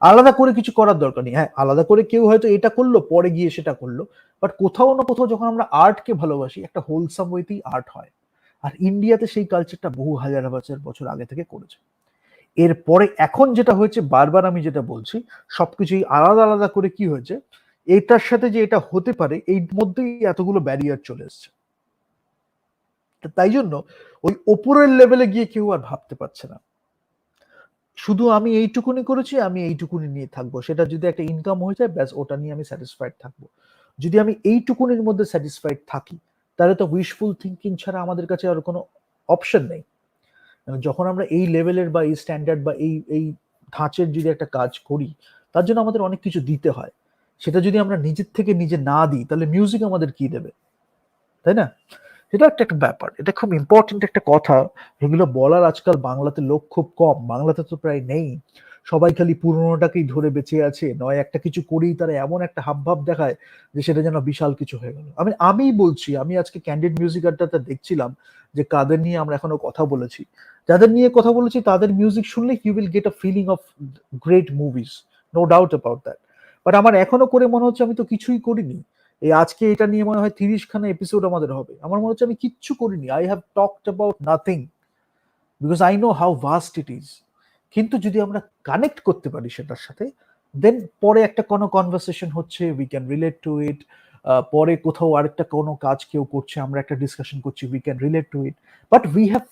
আলাদা করে কিছু করার দরকার নেই। হ্যাঁ, আলাদা করে কেউ হয়তো এটা করলো, পরে গিয়ে সেটা করলো, বাট কোথাও না কোথাও যখন আমরা আর্টকে ভালোবাসি, একটা হোলসাম ওয়েতেই আর্ট হয়। আর ইন্ডিয়াতে সেই কালচারটা বহু হাজার হাজার বছর আগে থেকে করেছে। এরপরে এখন যেটা হয়েছে, বারবার আমি যেটা বলছি, সবকিছুই আলাদা আলাদা করে কি হয়েছে, এটার সাথে যে এটা হতে পারে এই মধ্যেই এতগুলো ব্যারিয়ার চলে এসছে। তাই জন্য ওই ওপরের লেভেলে গিয়ে কেউ আর ভাবতে পারছে না শুধু আমি এইটুকুনি করেছি, আমি এইটুকুনি নিয়ে থাকবো, সেটা যদি একটা ইনকাম হয়ে যায় ব্যাস ওটা নিয়ে আমি স্যাটিসফাইড থাকবো। যদি আমি এইটুকুনির মধ্যে স্যাটিসফাইড থাকি, তাহলে তো উইশফুল থিঙ্কিং ছাড়া আমাদের কাছে আর কোনো অপশন নেই। যখন আমরা এই লেভেলের বা এই স্ট্যান্ডার্ড বা এই এই ধাঁচের যদি একটা কাজ করি, তার জন্য আমাদের অনেক কিছু দিতে হয়। সেটা যদি আমরা নিজের থেকে নিজে না দিই, তাহলে মিউজিক আমাদের কি দেবে, তাই না? এটা একটা একটা ব্যাপার, এটা খুব ইম্পর্টেন্ট একটা কথা। এগুলো বলার আজকাল বাংলাতে লোক খুব কম, বাংলাতে তো প্রায় নেই। সবাই খালি পুরোনোটাকেই ধরে বেঁচে আছে, নয় একটা কিছু করেই তারা এমন একটা হাবভাব দেখায় যে সেটা যেন বিশাল কিছু হয়ে গেল। আমি বলছি, আমি আজকে ক্যান্ডিড মিউজিক আড্ডাটা দেখছিলাম যে কাদের নিয়ে আমরা এখনো কথা বলেছি, যাদের নিয়ে কথা বলেছি তাদের মিউজিক শুনলে you will get a feeling of great movies, no doubt about that. But আমার এখনো করে মনে হচ্ছে আমি তো কিছুই করিনি। এই আজকে এটা নিয়ে মনে হয় 30খানা এপিসোড আমাদের হবে, আমার মনে হচ্ছে আমি কিচ্ছু করিনি, I have talked about nothing, because I know how vast it is. কিন্তু যদি আমরা কানেক্ট করতে পারি সেটার সাথে, দেন পরে একটা কোনো কনভারসেশন হচ্ছে, উই ক্যান রিলেট টু ইট। পরে কোথাও আরেকটা কোনো কাজ কেউ করছে, আমরা একটা ডিসকাশন করছি, we can relate two it. But we have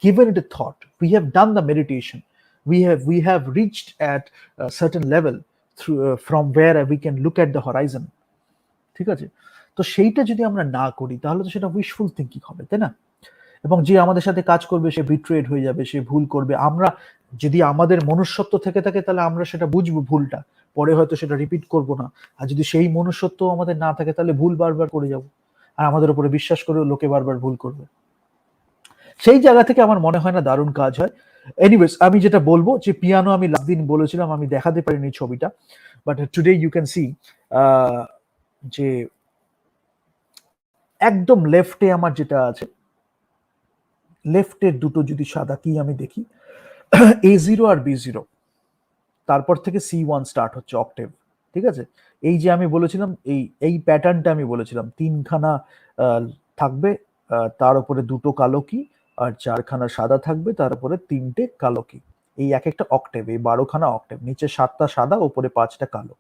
given it a thought, we have done the meditation, we have reached at a certain level through from where we can look at the horizon, ঠিক আছে? তো সেইটা যদি আমরা না করি তাহলে তো সেটা উইশফুল থিঙ্কিং হবে, তাই না? এবং যে আমাদের সাথে কাজ করবে সে বিট্রেড হয়ে যাবে, সে ভুল করবে। আমরা যদি আমাদের মনুষ্যত্ব থেকে থাকে তাহলে আমরা সেটা বুঝবো ভুলটা, পরে হয়তো সেটা রিপিট করব না। আর যদি সেই মনুষ্যত্ব আমাদের না থাকে তাহলে ভুল বারবার করে যাব, আর আমাদের উপরে বিশ্বাস করেও লোকে বারবার ভুল করবে। সেই জায়গা থেকে আমার মনে হয় না দারুণ কাজ হয়। এনিওয়েজ, আমি যেটা বলবো যে পিয়ানো আমি লাস্ট দিন বলেছিলাম, আমি দেখাতে পারিনি ছবিটা, but today you can see যে একদম লেফটে আমার যেটা আছে, লেফটের দুটো যদি সাদা কি আমি দেখি, A0 আর B0, তারপর থেকে C1 স্টার্ট হচ্ছে অক্টেভ, ঠিক আছে? এই যে আমি বলেছিলাম, এই এই প্যাটার্নটা আমি বলেছিলাম, তিনখানা থাকবে, তার উপরে দুটো কালো কি, আর চারখানা সাদা থাকবে, তার উপরে তিনটে কালো কি। এই এক একটা অক্টেভ, এই 12খানা অক্টেভ, নিচে 7টা সাদা, উপরে 5টা কালো।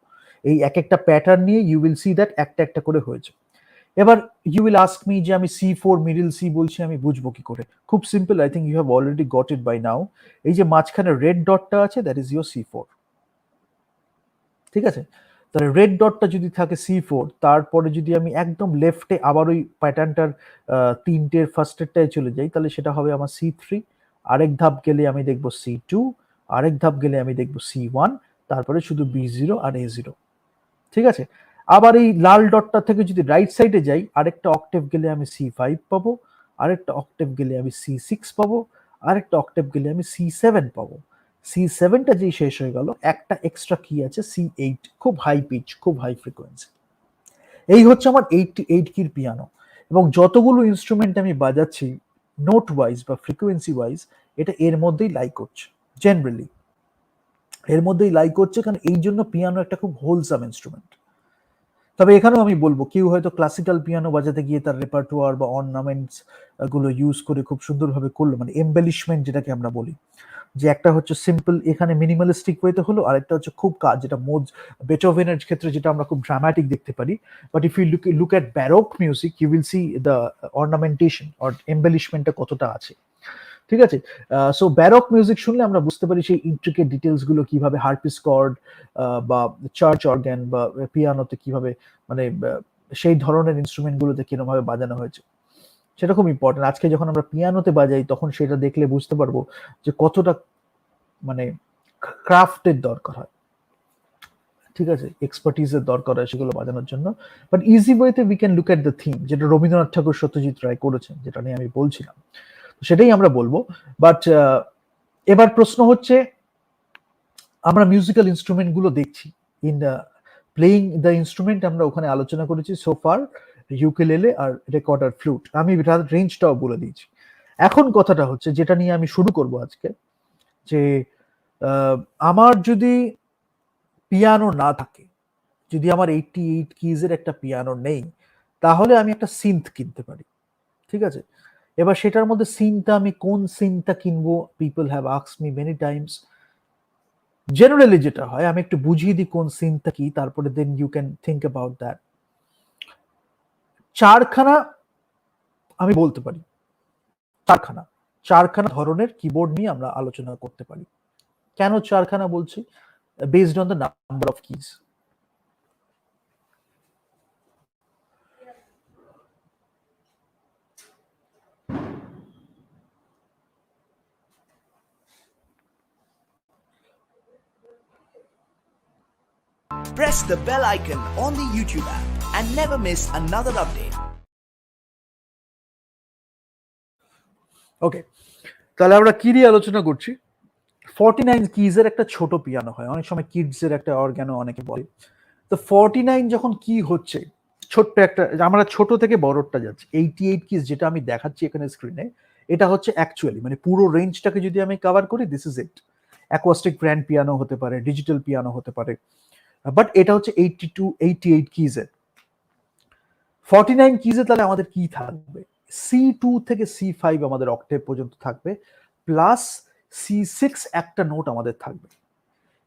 এই এক একটা প্যাটার্ন নিয়ে ইউ উইল সি দ্যাট একটা একটা করে হয়েছে। এবার ইউ উইল আস্ক মি যে আমি C4 মিডল সি বলছি, আমি বুঝবো কি করে? খুব simple, I think you have already got it by now. এই যে মাঝখানে রেড ডটটা আছে, দ্যাট ইজ ইউর C4, ঠিক আছে? তাহলে রেড ডটটা যদি থাকে C4, তারপরে যদি আমি একদম লেফটে আবার ওই প্যাটার্নটার তিনটের ফার্স্টেরটায় চলে যাই, তাহলে সেটা হবে আমার C3। আরেক ধাপ গেলে আমি দেখবো C2, আরেক ধাপ গেলে আমি দেখবো C1, তারপরে শুধু B0 আর A0, ঠিক আছে? আবার এই লাল ডটটা থেকে যদি রাইট সাইডে যাই, আরেকটা অক্টেভ গেলে আমি C5 পাবো, আরেকটা অক্টেভ গেলে আমি C6 পাবো, আরেকটা অক্টেভ গেলে আমি C7 পাবো। C7টা যেই শেষ হয়ে গেল, একটা এক্সট্রা কি আছে C8, খুব হাই পিচ, খুব হাই ফ্রিকোয়েন্সি। এই হচ্ছে আমার 88 কির পিয়ানো। এবং যতগুলো ইনস্ট্রুমেন্ট আমি বাজাচ্ছি নোট ওয়াইজ বা ফ্রিকোয়েন্সি ওয়াইজ, এটা এর মধ্যেই লাই করছে, জেনারেলি এর মধ্যেই লাই করছে, কারণ এই জন্য পিয়ানো একটা খুব হোলসাম ইনস্ট্রুমেন্ট। তবে এখানেও আমি বলবো, কেউ হয়তো ক্লাসিক্যাল পিয়ানো বাজাতে গিয়ে তার রেপার্টোয়ার বা অর্নামেন্টস গুলো ইউজ করে খুব সুন্দরভাবে করলো, মানে এমবেলিশমেন্ট যেটাকে আমরা বলি, যে একটা হচ্ছে সিম্পল এখানে মিনিমালিস্টিক ওয়েতে হলো, আরেকটা হচ্ছে খুব কাজ, যেটা বেটোভেনের ক্ষেত্রে যেটা আমরা খুব ড্রামাটিক দেখতে পারি। But if you look at baroque music, you will see the ornamentation or এমবেলিশমেন্টটা কতটা আছে, ঠিক আছে? সো ব্যারক মিউজিক শুনলে আমরা বুঝতে পারি সেই ইন্ট্রিকেট ডিটেলস গুলো কিভাবে হার্পিস্কর্ড বা চার্চ অর্গান বা পিয়ানোতে কিভাবে, মানে সেই ধরনের ইনস্ট্রুমেন্ট গুলোতে কিরকম ভাবে বাজানো হয়েছে, সেটা খুব ইম্পর্টেন্ট। আজকে যখন আমরা পিয়ানোতে বাজাই তখন সেটা দেখলে বুঝতে পারবো যে কতটা, মানে ক্রাফটের দরকার হয়, ঠিক আছে, এক্সপার্টিজের দরকার হয় সেগুলো বাজানোর জন্য। বাট ইজি ওয়েতে we can look at the theme, যেটা রবীন্দ্রনাথ ঠাকুর সত্যজিৎ রায় করেছেন, যেটা নিয়ে আমি বলছিলাম, সেটাই আমরা বলবো। বাট এবার প্রশ্ন হচ্ছে, আমরা মিউজিক্যাল ইনস্ট্রুমেন্ট গুলো দেখছি, ইন প্লেইং দ্য ইনস্ট্রুমেন্ট আমরা ওখানে আলোচনা করেছি সোফার, ইউকেলেলে আর রেকর্ডার ফ্লুট, আমি রেঞ্জটাও বলে দিয়েছি। এখন কথাটা হচ্ছে, যেটা নিয়ে আমি শুরু করব আজকে, যে আমার যদি পিয়ানো না থাকে, যদি আমার 88 কিজের একটা পিয়ানো নেই, তাহলে আমি একটা সিন্থ কিনতে পারি, ঠিক আছে? এবার সেটার মধ্যে সিনটা, আমি কোন সিনটা কিনবো, people have asked me many Times. Generally যেটা হয়, আমি একটু বুঝিয়ে দিই কোন সিনটা কি, তারপরে then you can think about that. চারখানা আমি বলতে পারি, চারখানা চারখানা ধরনের কিবোর্ড নিয়ে আমরা আলোচনা করতে পারি। কেন চারখানা বলছি? Based on the number of keys. Press the bell icon on the YouTube app and never miss another update. ওকে, তাহলে আমরা কি নিয়ে আলোচনা করছি? 49 কিজের একটা ছোট পিয়ানো হয়, অনেক সময় কিডসের একটা অর্গানো অনেকে বলে। তো 49 যখন কি হচ্ছে, ছোট্ট একটা, আমরা ছোট থেকে বড়টা যাচ্ছি। 88 কিজ যেটা আমি দেখাচ্ছি এখানে স্ক্রিনে, এটা হচ্ছে অ্যাকচুয়ালি মানে পুরো রেঞ্জটাকে যদি আমি কভার করি, this is it. Acoustic grand piano হতে পারে, ডিজিটাল পিয়ানো হতে পারে, বাট এটা হচ্ছে 88 কিজের। 49 কিজে তাহলে আমাদের কি থাকবে? C2 থেকে C5 আমাদের অক্টেভ পর্যন্ত থাকবে, প্লাস C6 একটা নোট আমাদের থাকবে।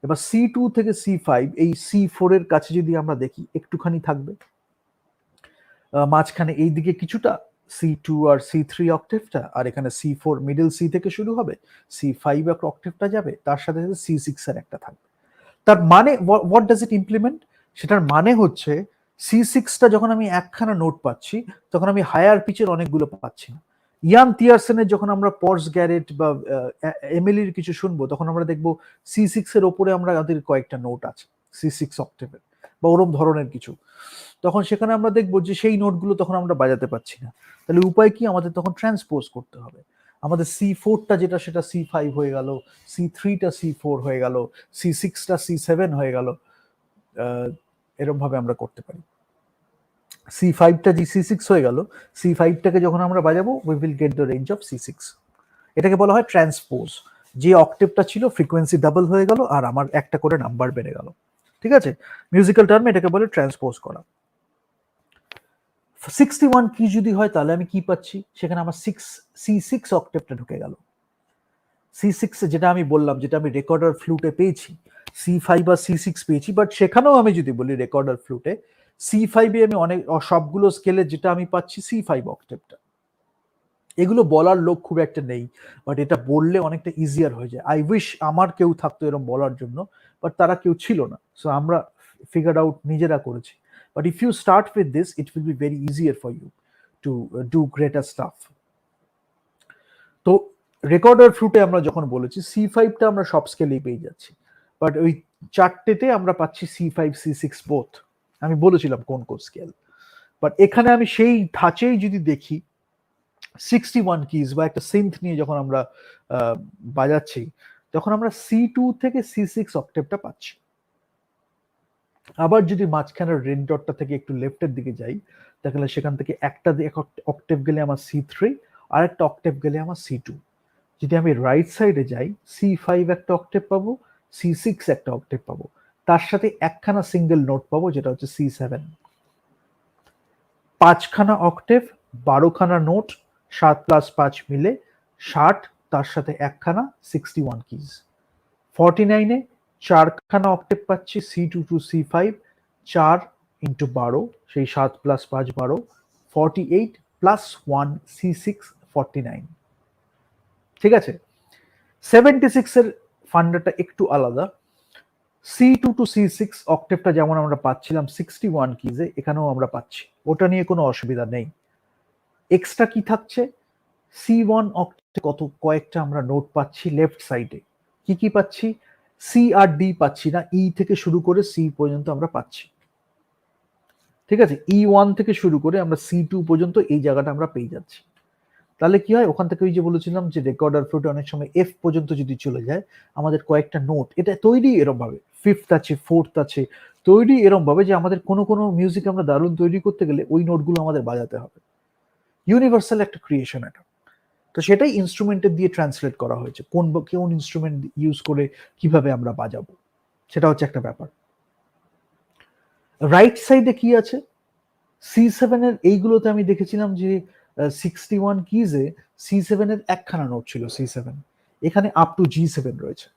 এবার C2 থেকে C5, এই C4 এর কাছে যদি আমরা দেখি, একটুখানি থাকবে মাঝখানে এইদিকে কিছুটা C2 আর C3 অক্টেভটা, আর এখানে C4 মিডল C থেকে শুরু হবে, C5 অক্টেভটা যাবে, তার সাথে সাথে C6 এর একটা থাকবে। তার মানে হোয়াট ডাজ ইট ইমপ্লিমেন্ট? সেটার মানে হচ্ছে C6টা যখন আমি একখানা নোট পাচ্ছি, তখন আমি হায়ার পিচের অনেকগুলো পাচ্ছি না। ইয়ান তিয়ারসেনের যখন আমরা পর্স গ্যারেট বা এমিলির কিছু শুনবো, তখন আমরা দেখবো C6 এর ওপরে আমাদের কয়েকটা নোট আছে C6 অক্টেভের বা ওরম ধরনের কিছু। তখন সেখানে আমরা দেখবো যে সেই নোটগুলো তখন আমরা বাজাতে পারছি না। তাহলে উপায় কি? আমাদের তখন ট্রান্সপোজ করতে হবে। আমাদের C4টা যেটা, সেটা C5 হয়ে গেল, C3টা C4 হয়ে গেল, C6টা C7 হয়ে গেল। এরকম ভাবে আমরা করতে পারি। C5টা যে C6 হয়ে গেল, C5টাকে যখন আমরা বাজাবো, we will get the range of C6। এটাকে বলা হয় ট্রান্সপোজ। যে অক্টেভটা ছিল ফ্রিকোয়েন্সি ডাবল হয়ে গেল, আর আমার একটা করে নাম্বার বেড়ে গেল। ঠিক আছে, মিউজিক্যাল টার্মে এটাকে বলে ট্রান্সপোজ করা। 61 কি যদি হয়, তাহলে আমি কি পাচ্ছি? সেখানে আমার C6 অক্টেভটা ঢুকে গেল। C6 যেটা আমি বললাম, যেটা আমি রেকর্ডার ফ্লুটে পেয়েছি, C5 বা C6 পেয়েছি, বাট সেখানেও আমি যদি বলি রেকর্ডার ফ্লুটে C5 এ আমি অনেক সবগুলো স্কেলে যেটা আমি পাচ্ছি C5 অক্টেভটা। এগুলো বলার লোক খুব একটা নেই, বাট এটা বললে অনেকটা ইজিয়ার হয়ে যায়। আই উইশ আমার কেউ থাকতো এরকম বলার জন্য, বাট তারা কেউ ছিল না, সো আমরা ফিগার আউট নিজেরা করেছি। But if you start with this, it will be very easier for you to do greater stuff. তো রেকর্ডার ফ্লুটে আমরা যখন বলেছি C5টা আমরা সব স্কেলেই পেয়ে যাচ্ছি, বাট ওই চারটেতে আমরা পাচ্ছি C5 C6 বোথ। আমি বলেছিলাম কোন কোন স্কেল, বাট এখানে আমি সেই ধাঁচেই যদি দেখি 61 কিজ বা একটা সিন্থ নিয়ে যখন আমরা বাজাচ্ছি, তখন আমরা C2 থেকে C6 অক্টেভটা পাচ্ছি। আবার যদি মাঝখানের রেড ডটটা থেকে একটু লেফটের দিকে যাই, তাহলে সেখান থেকে একটা অক্টেভ গেলে আমার C3, আর একটা অক্টেভ গেলে আমার C2। যদি আমি রাইট সাইডে যাই, C5 একটা অক্টেভ পাবো, C6 একটা অক্টেভ পাবো, তার সাথে একখানা সিঙ্গেল নোট পাবো যেটা হচ্ছে C7। 5খানা অক্টেভ, 12খানা নোট, 7+5 মিলে 60, তার সাথে একখানা 61 কিজ। 49-এ 4খানা অক্টেভ পাচ্ছি, C2 টু C5, 4 ইন্টু 12, সেই 7+5 12, 48 প্লাস 1 C6, 49। ঠিক আছে, 76 এর ফান্ডাটা একটু আলাদা। C2 টু C6 অক্টেভটা যেমন আমরা পাচ্ছিলাম 61 কিজে, এখানেও আমরা পাচ্ছি, ওটা নিয়ে কোনো অসুবিধা নেই। এক্সট্রা কি থাকছে? C1 অক্টেভ কয়েকটা আমরা নোট পাচ্ছি লেফট সাইডে। কি কি পাচ্ছি? সি আর ডি পাচ্ছি না, ই থেকে শুরু করে সি পর্যন্ত আমরা পাচ্ছি। ঠিক আছে, E1 থেকে শুরু করে আমরা C2 পর্যন্ত এই জায়গাটা আমরা পেয়ে যাচ্ছি। তাহলে কি হয়, ওখান থেকে ওই যে বলেছিলাম যে রেকর্ডার ফ্লুটে অনেক সময় F পর্যন্ত যদি চলে যায়, আমাদের কয়েকটা নোট, এটা তৈরি এরম ভাবে, ফিফথ আছে, ফোর্থ আছে, তৈরি এরম ভাবে যে আমাদের কোনো কোনো মিউজিক আমরা দারুণ তৈরি করতে গেলে ওই নোটগুলো আমাদের বাজাতে হবে। ইউনিভার্সাল একটা ক্রিয়েশন এটা। তো সেটাই ইনস্ট্রুমেন্টের দিয়ে ট্রান্সলেট করা হয়েছে, কোন ইনস্ট্রুমেন্ট ইউজ করে কিভাবে আমরা বাজাবো, সেটা হচ্ছে একটা ব্যাপার। রাইট সাইডে কি আছে? C7 এর এইগুলোতে আমি দেখেছিলাম যে 61 কিজে C7 এর একখানা নোট ছিল C7, এখানে আপ টু G7 রয়েছে।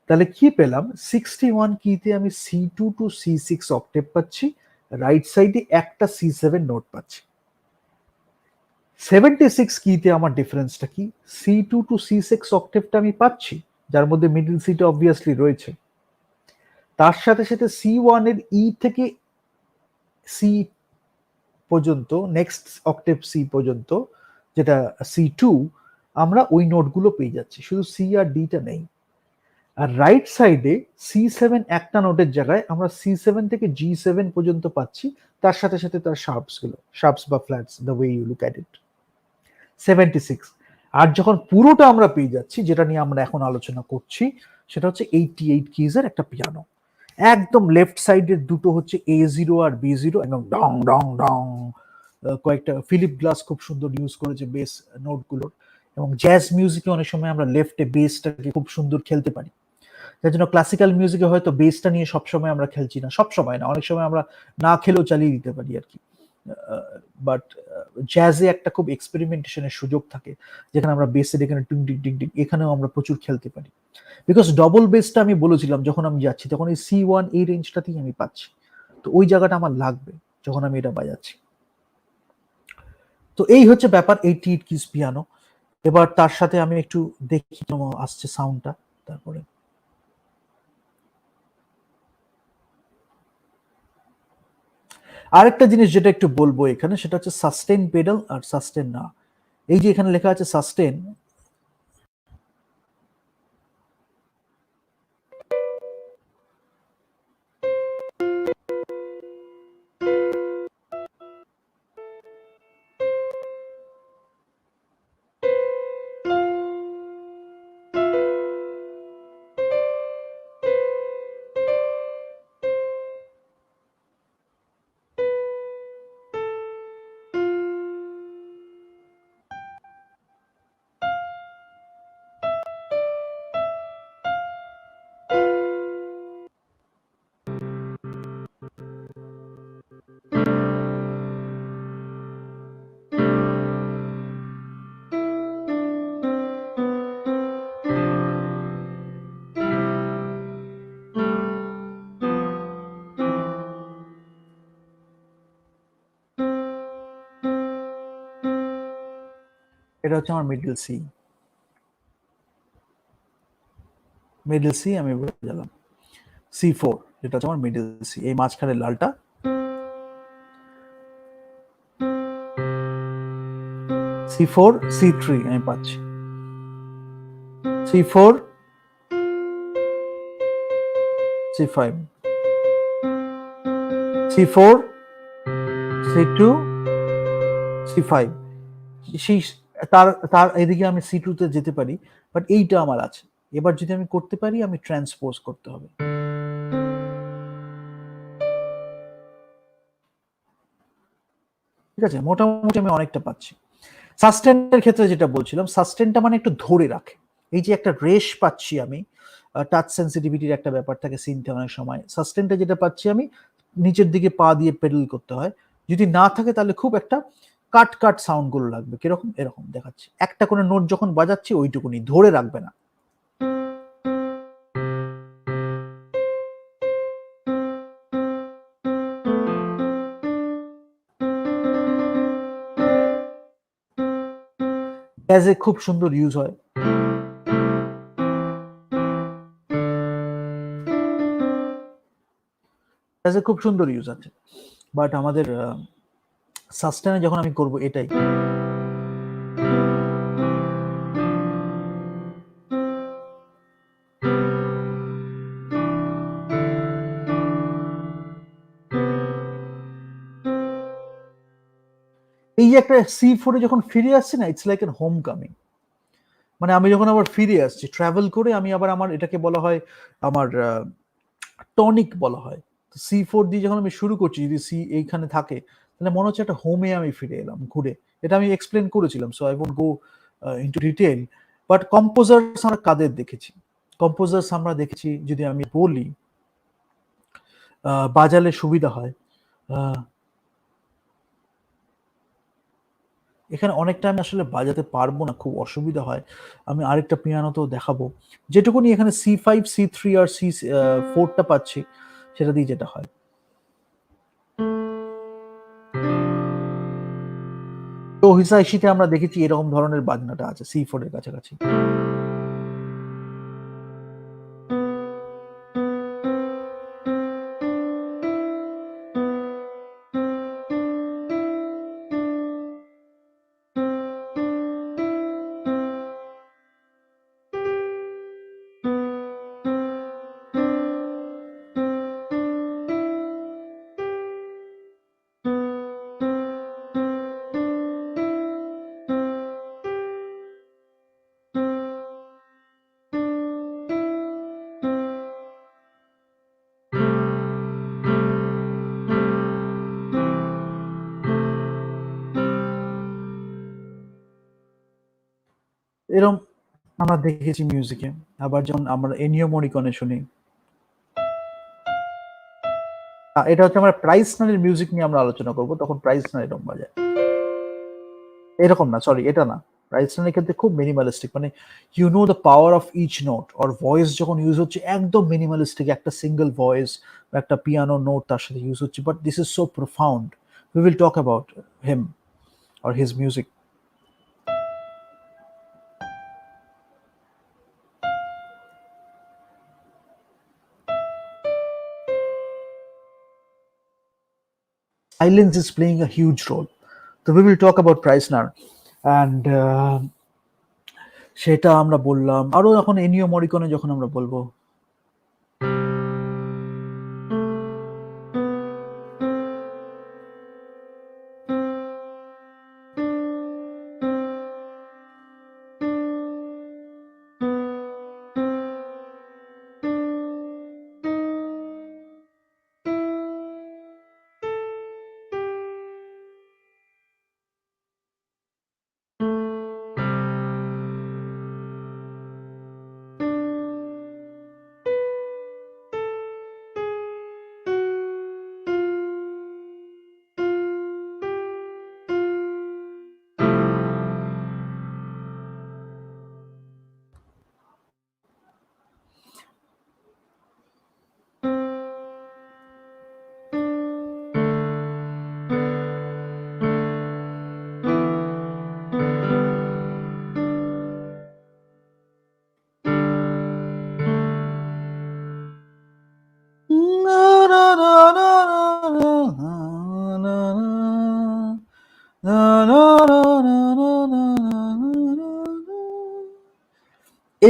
তাহলে কি পেলাম, 61 কিতে আমি C2 টু C6 অক্টেভ পাচ্ছি, রাইট সাইডে একটা C7 নোট পাচ্ছি। 76 কিতে আমার ডিফারেন্সটা কি, C2 টু C6 অক্টেভটা আমি পাচ্ছি, যার মধ্যে মিডল সিটা অবভিয়াসলি রয়েছে, তার সাথে সাথে C1 এর ই থেকে সি পর্যন্ত, নেক্সট অক্টেভ সি পর্যন্ত, যেটা C2, আমরা ওই নোটগুলো পেয়ে যাচ্ছি, শুধু সি আর ডিটা নেই। আর রাইট সাইডে C7 একটা নোটের জায়গায় আমরা C7 থেকে G7 পর্যন্ত পাচ্ছি, তার সাথে সাথে তার শার্পস বা flats, the way you look at it. 76। আর যখন পুরোটা আমরা পেয়ে যাচ্ছি, যেটা নিয়ে আমরা এখন আলোচনা করছি, সেটা হচ্ছে 88 কিজের একটা পিয়ানো। একদম লেফট সাইডের দুটো হচ্ছে A0 আর B0, একদম ডং ডং ডং, কয়েকটা ফিলিপ গ্লাস খুব সুন্দর ইউজ করেছে বেস নোটগুলোর, এবং জ্যাজ মিউজিকে অনেক সময় আমরা লেফটে বেসটাকে খুব সুন্দর খেলতে পারি, যার জন্য ক্লাসিক্যাল মিউজিকে হয়তো বেসটা নিয়ে সবসময় আমরা খেলছি না, সবসময় না, অনেক সময় আমরা না খেলেও চালিয়ে দিতে পারি আর কি। বাট জ্যাজে একটা খুব এক্সপেরিমেন্টেশনের সুযোগ থাকে, যেখানে আমরা বেসের এখানে টিং টিং টিং টিং, এখানেও আমরা প্রচুর খেলতে পারি, বিকজ ডবল বেসটা আমি বলেছিলাম যখন আমি যাচ্ছি তখন এই C1 এই রেঞ্জটাতেই আমি পাচ্ছি, তো ওই জায়গাটা আমার লাগবে যখন আমি এটা বাজাচ্ছি। তো এই হচ্ছে ব্যাপার 88 কিজ পিয়ানো। এবার তার সাথে আমি একটু দেখি আসছে সাউন্ডটা, তারপরে আরেকটা জিনিস যেটা একটু বলবো এখানে, সেটা হচ্ছে সাস্টেন পেডাল আর সাস্টেন না। এই যে এখানে লেখা আছে সাস্টেন, এটা হচ্ছে আমার মিডল সি, আমি বাজালাম C4, যেটা হচ্ছে আমার মিডল সি, এই মাঝখানের লালটা, C4 C3 আমি পাচ্ছি, C4 C5 C4 C2 C5, সেই তার তার এদিকে আমি C2 তে যেতে পারি, বাট এইটা আমার আছে। এবার যদি আমি করতে পারি, আমি ট্রান্সপোজ করতে হবে, ঠিক আছে, মোটামুটি আমি অনেকটা পাচ্ছি। সাস্টেনের ক্ষেত্রে যেটা বলছিলাম, সাস্টেনটা মানে একটু ধরে রাখে, এই যে একটা রেশ পাচ্ছি আমি, টাচ সেন্সিটিভিটির একটা ব্যাপার থাকে সিনতে অনেক সময়, সাস্টেনটা যেটা পাচ্ছি আমি, নিচের দিকে পা দিয়ে পেডেল করতে হয়, যদি না থাকে তাহলে খুব একটা কাট কাট সাউন্ড গুলো লাগবে, কিরকম এরকম দেখাচ্ছে, একটা করে নোট যখন বাজাচ্ছি ওইটুকুনি ধরে রাখবে না। জ্যাজে খুব সুন্দর ইউজ হয়, জ্যাজে খুব সুন্দর ইউজ আছে, বাট আমাদের সাস্টেনে যখন আমি করব এটাই, এই যে একটা C4 যখন ফিরে আসছে না, it's like N home coming, মানে আমি যখন আবার ফিরে আসছি ট্রাভেল করে, আমি আবার আমার এটাকে বলা হয় আমার টনিক বলা হয়। C4 দিয়ে যখন আমি শুরু করছি, যদি সি এইখানে থাকে, তাহলে মনে হচ্ছে একটা হোমে আমি ফিরে এলাম ঘুরে। এটা আমি এক্সপ্লেন করেছিলাম, so I won't go into detail. But composers আমরা কাদের দেখেছি, কম্পোজার্স আমরা দেখেছি, যদি আমি বলি বাজালে সুবিধা হয়, এখানে অনেকটা আমি আসলে বাজাতে পারবো না, খুব অসুবিধা হয়। আমি আরেকটা পিয়ানোতেও দেখাবো, যেটুকুনি এখানে C5 C3 আর C4টা পাচ্ছি, সেটা দিয়ে যেটা হয়। তো হিসাইশিতে আমরা দেখেছি এরকম ধরনের বাজনাটা আছে C4 এর কাছাকাছি। এরকম আমরা দেখেছি মিউজিকে। আবার যখন আমরা এনিও মরিকনে শুনি, এটা হচ্ছে আমরা প্রাইসনারের মিউজিক নিয়ে আমরা আলোচনা করব, তখন প্রাইসনার এরকম বাজায়। এরকম না, সরি, এটা না। প্রাইসনারের ক্ষেত্রে খুব মিনিমালিস্টিক, মানে you know the power of each note, or voice যখন ইউজ হচ্ছে একদম মিনিমালিস্টিক, একটা সিঙ্গেল ভয়েস বা একটা পিয়ানো নোট তার সাথে ইউজ হচ্ছে, but this is so profound. We will talk about him or his music. Silence is playing a huge role. So we will talk about Preissner, and সেটা আমরা বললাম। আরো এখন এনিও মরিকনে যখন আমরা বলবো,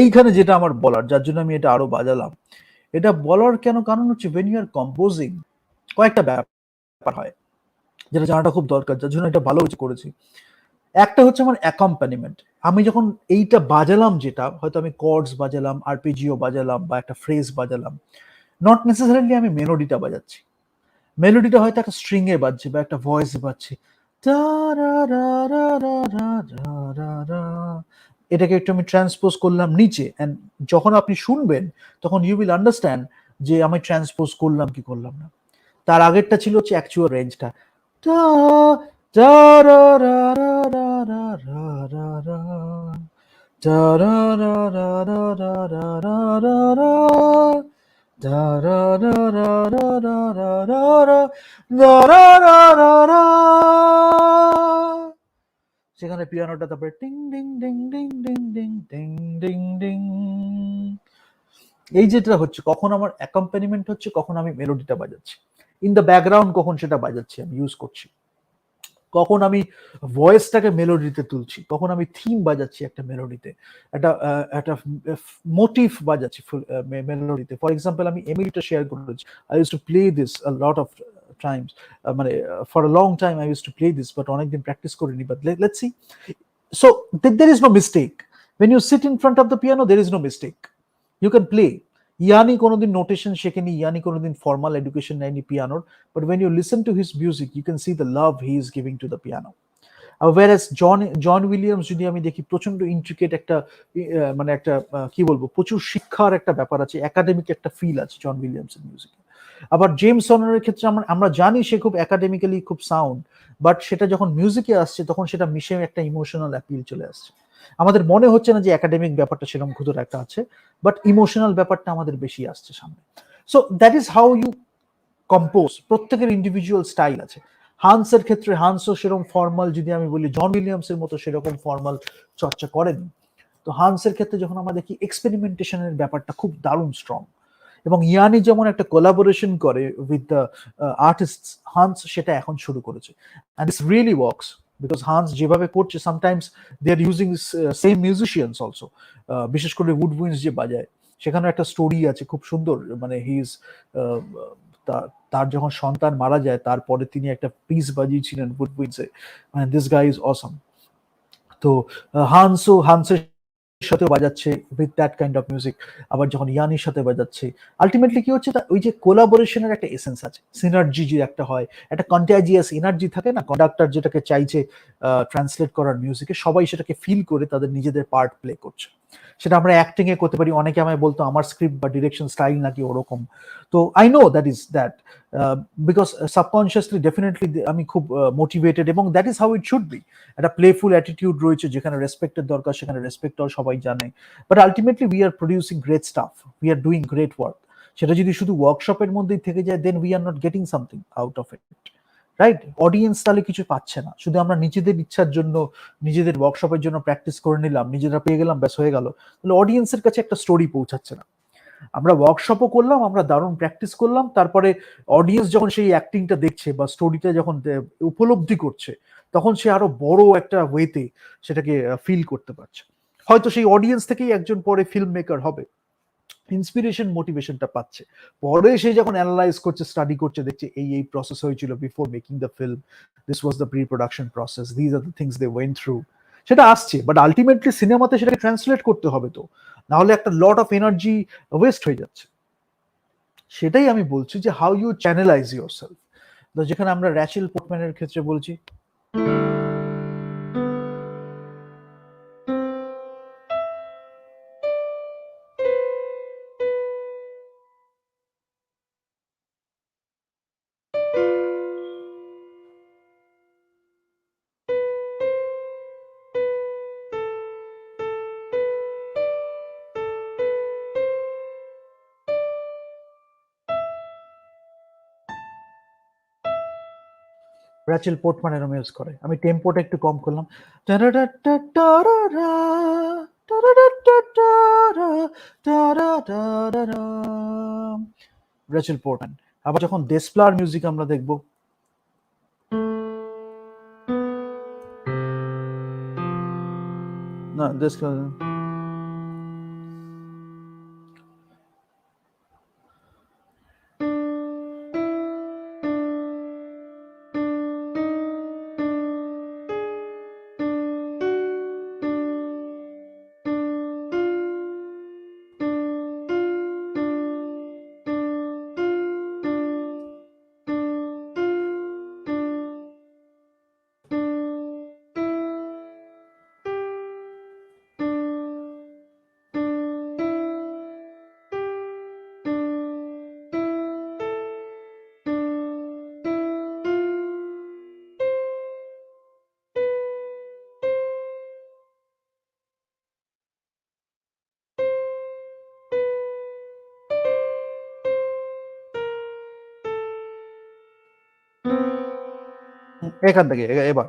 এইখানে যেটা আমার বলার, যার জন্য আমি এটা আরো বাজালাম, এটা বলার কেন কারণ হচ্ছে, when you are composing, কয়েকটা ব্যাপার হয় যেটা জানাটা খুব দরকার, যার জন্য এটা ভালো করেছি। একটা হচ্ছে আমার অ্যাকম্পানিমেন্ট। আমি যখন এইটা বাজালাম, যেটা হয়তো আমি কর্ডস বাজালাম, আরপিজিও বাজালাম, বা একটা ফ্রেজ বাজালাম, নট নেসেসারিলি আমি মেলোডিটা বাজাচ্ছি। মেলোডিটা হয়তো একটা স্ট্রিং এ বাজছে বা একটা ভয়েস বাজছে, এটাকে একটু আমি ট্রান্সপোজ করলাম নিচে, এন্ড যখন আপনি শুনবেন তখন ইউ উইল আন্ডারস্ট্যান্ড যে আমি ট্রান্সপোজ করলাম কি করলাম না। তার আগেরটা ছিল হচ্ছে অ্যাকচুয়াল রেঞ্জটা, সেখানে পিয়ানোটা তারপরে টিং ding ding ding ding ding ding ding ding, এই যেটা হচ্ছে, কখন আমার অ্যাকম্পানিমেন্ট হচ্ছে, কখন আমি মেলোডিটা বাজাচ্ছি ইন দ্য ব্যাকগ্রাউন্ড, কখন সেটা বাজাচ্ছি আমি ইউজ করছি, কখন আমি ভয়েসটাকে মেলোডিতে তুলছি, কখন আমি থিম বাজাচ্ছি একটা মেলোডিতে, একটা মোটিভ বাজাচ্ছি মেলোডিতে। ফর এক্সাম্পল, আমি এমিলিটা শেয়ার করেছি, I use to play this a lot of times, মানে for a long time I use to play this, but অনেকদিন প্র্যাকটিস করিনি, but let's see. So there is no mistake when you sit in front of the piano, there is no mistake, you can play। ইয়ানি কোনোদিন notation শেখেনি, ইয়ানি কোনোদিন formal education নেয়নি পিয়ানোর, but when you listen to his music you can see the love he is giving to the piano। whereas John Williams যদি আমি দেখি, প্রচন্ড intricate একটা, মানে একটা কি বলবো, প্রচুর শিক্ষার একটা ব্যাপার আছে, একাডেমিক একটা ফিল আছে জন উইলিয়ামস এর মিউজিকে। আবার জেমস হর্নারের ক্ষেত্রে আমরা জানি সে খুব একাডেমিক্যালি খুব সাউন্ড, বাট সেটা যখন মিউজিকে আসছে তখন সেটা মিশে একটা ইমোশনাল অ্যাপিল চলে আসছে। আমাদের মনে হচ্ছে না যে একাডেমিক ব্যাপারটা সেরকম ক্ষুদ্র একটা আছে, বাট ইমোশনাল ব্যাপারটা আমাদের বেশি আসছে সামনে। So that is how you compose. প্রত্যেকের ইন্ডিভিজুয়াল স্টাইল আছে। হান্সের ক্ষেত্রে হান্সও সেরকম ফর্মাল, যদি আমি বলি জন উইলিয়ামসের মতো সেরকম ফর্মাল চর্চা করেনি। তো হান্সের ক্ষেত্রে যখন আমরা দেখি এক্সপেরিমেন্টেশনের ব্যাপারটা খুব দারুণ স্ট্রং, এবং ইয়ানি যেমন একটা কোলাবোরেশন করে উইথ দ্য আর্টিস্ট, হান্স সেটা এখন শুরু করেছে, and it's really works. Because Hans যেভাবে করছে, sometimes they are using same musicians also, বিশেষ করে উড উইন্স যে বাজায়, সেখানে একটা স্টোরি আছে খুব সুন্দর। মানে হি ইজ, তার যখন সন্তান মারা যায় তারপরে তিনি একটা পিস বাজিয়েছিলেন উড উইন্সে, মানে দিস গাই ইজ অসম। তো হান্সের সাথেও বাজাচ্ছে with that kind of music, আবার যখন ইয়ানির সাথে বাজাচ্ছে, আলটিমেটলি কি হচ্ছে, ওই যে কোলাবোরেশনের একটা এসেন্স আছে, সিনার্জি যে একটা হয়, একটা কন্টাজিয়াস এনার্জি থাকে না, কন্ডাক্টর যেটাকে চাইছে ট্রান্সলেট করার মিউজিকে, সবাই সেটাকে ফিল করে তাদের নিজেদের পার্ট প্লে করছে। সেটা আমরা অ্যাক্টিং এ করতে পারি। অনেকে আমায় বলতো আমার স্ক্রিপ্ট বা ডিরেকশন স্টাইল নাকি ওরকম। তো I know that is that, because subconsciously definitely আমি খুব মোটিভেটেড, এবং that is how it should be. একটা প্লেফুল অ্যাটিটিউড রয়েছে, যেখানে রেসপেক্টের দরকার সেখানে রেসপেক্টও সবাই জানে। But ultimately we are producing great stuff, we are doing great work. সেটা যদি শুধু ওয়ার্কশপের মধ্যেই থেকে যায়, then we are not getting something out of it, right? Audience তাহলে কিছু পাচ্ছে না, শুধু আমরা নিজেদের ইচ্ছার জন্য, নিজেদের ওয়ার্কশপের জন্য প্র্যাকটিস করে নিলাম, নিজেরা পেয়ে গেলাম, ব্যাস হয়ে গেল। তাহলে অডিয়েন্সের কাছে একটা স্টোরি পৌঁছাচ্ছে না। আমরা ওয়ার্কশপও করলাম, আমরা দারুণ প্র্যাকটিস করলাম, তারপরে অডিয়েন্স যখন সেই অ্যাক্টিংটা দেখছে বা স্টোরিটা যখন উপলব্ধি করছে, তখন সে আরো বড় একটা ওয়েতে সেটাকে ফিল করতে পারছে। হয়তো সেই অডিয়েন্স থেকেই একজন পরে ফিল্ম মেকার হবে, ইন্সপিরেশন মোটিভেশনটা পাচ্ছে। পরে সে যখন অ্যানালাইজ করছে, স্টাডি করছে, দেখছে এই প্রসেস হয়েছিল before making the film, this was the pre production process, these are the things they went through, সেটা আসছে। বাট আলটিমেটলি সিনেমাতে সেটাকে ট্রান্সলেট করতে হবে, তো নাহলে একটা লট অফ এনার্জি ওয়েস্ট হয়ে যাচ্ছে। সেটাই আমি বলছি যে হাউ ইউ চ্যানেলাইজ ইউর সেলফ। যেখানে আমরা র্যাচেল পোর্টম্যানের ক্ষেত্রে বলছি, র্যাচেল পোর্টম্যান এরম ইউজ করে। আমি টেম্পোটা একটু কম করলাম। Rachel Portman. আবার যখন ডেসপ্লার মিউজিক আমরা দেখবো, না ডেসপ্লার, এখান থেকে এবার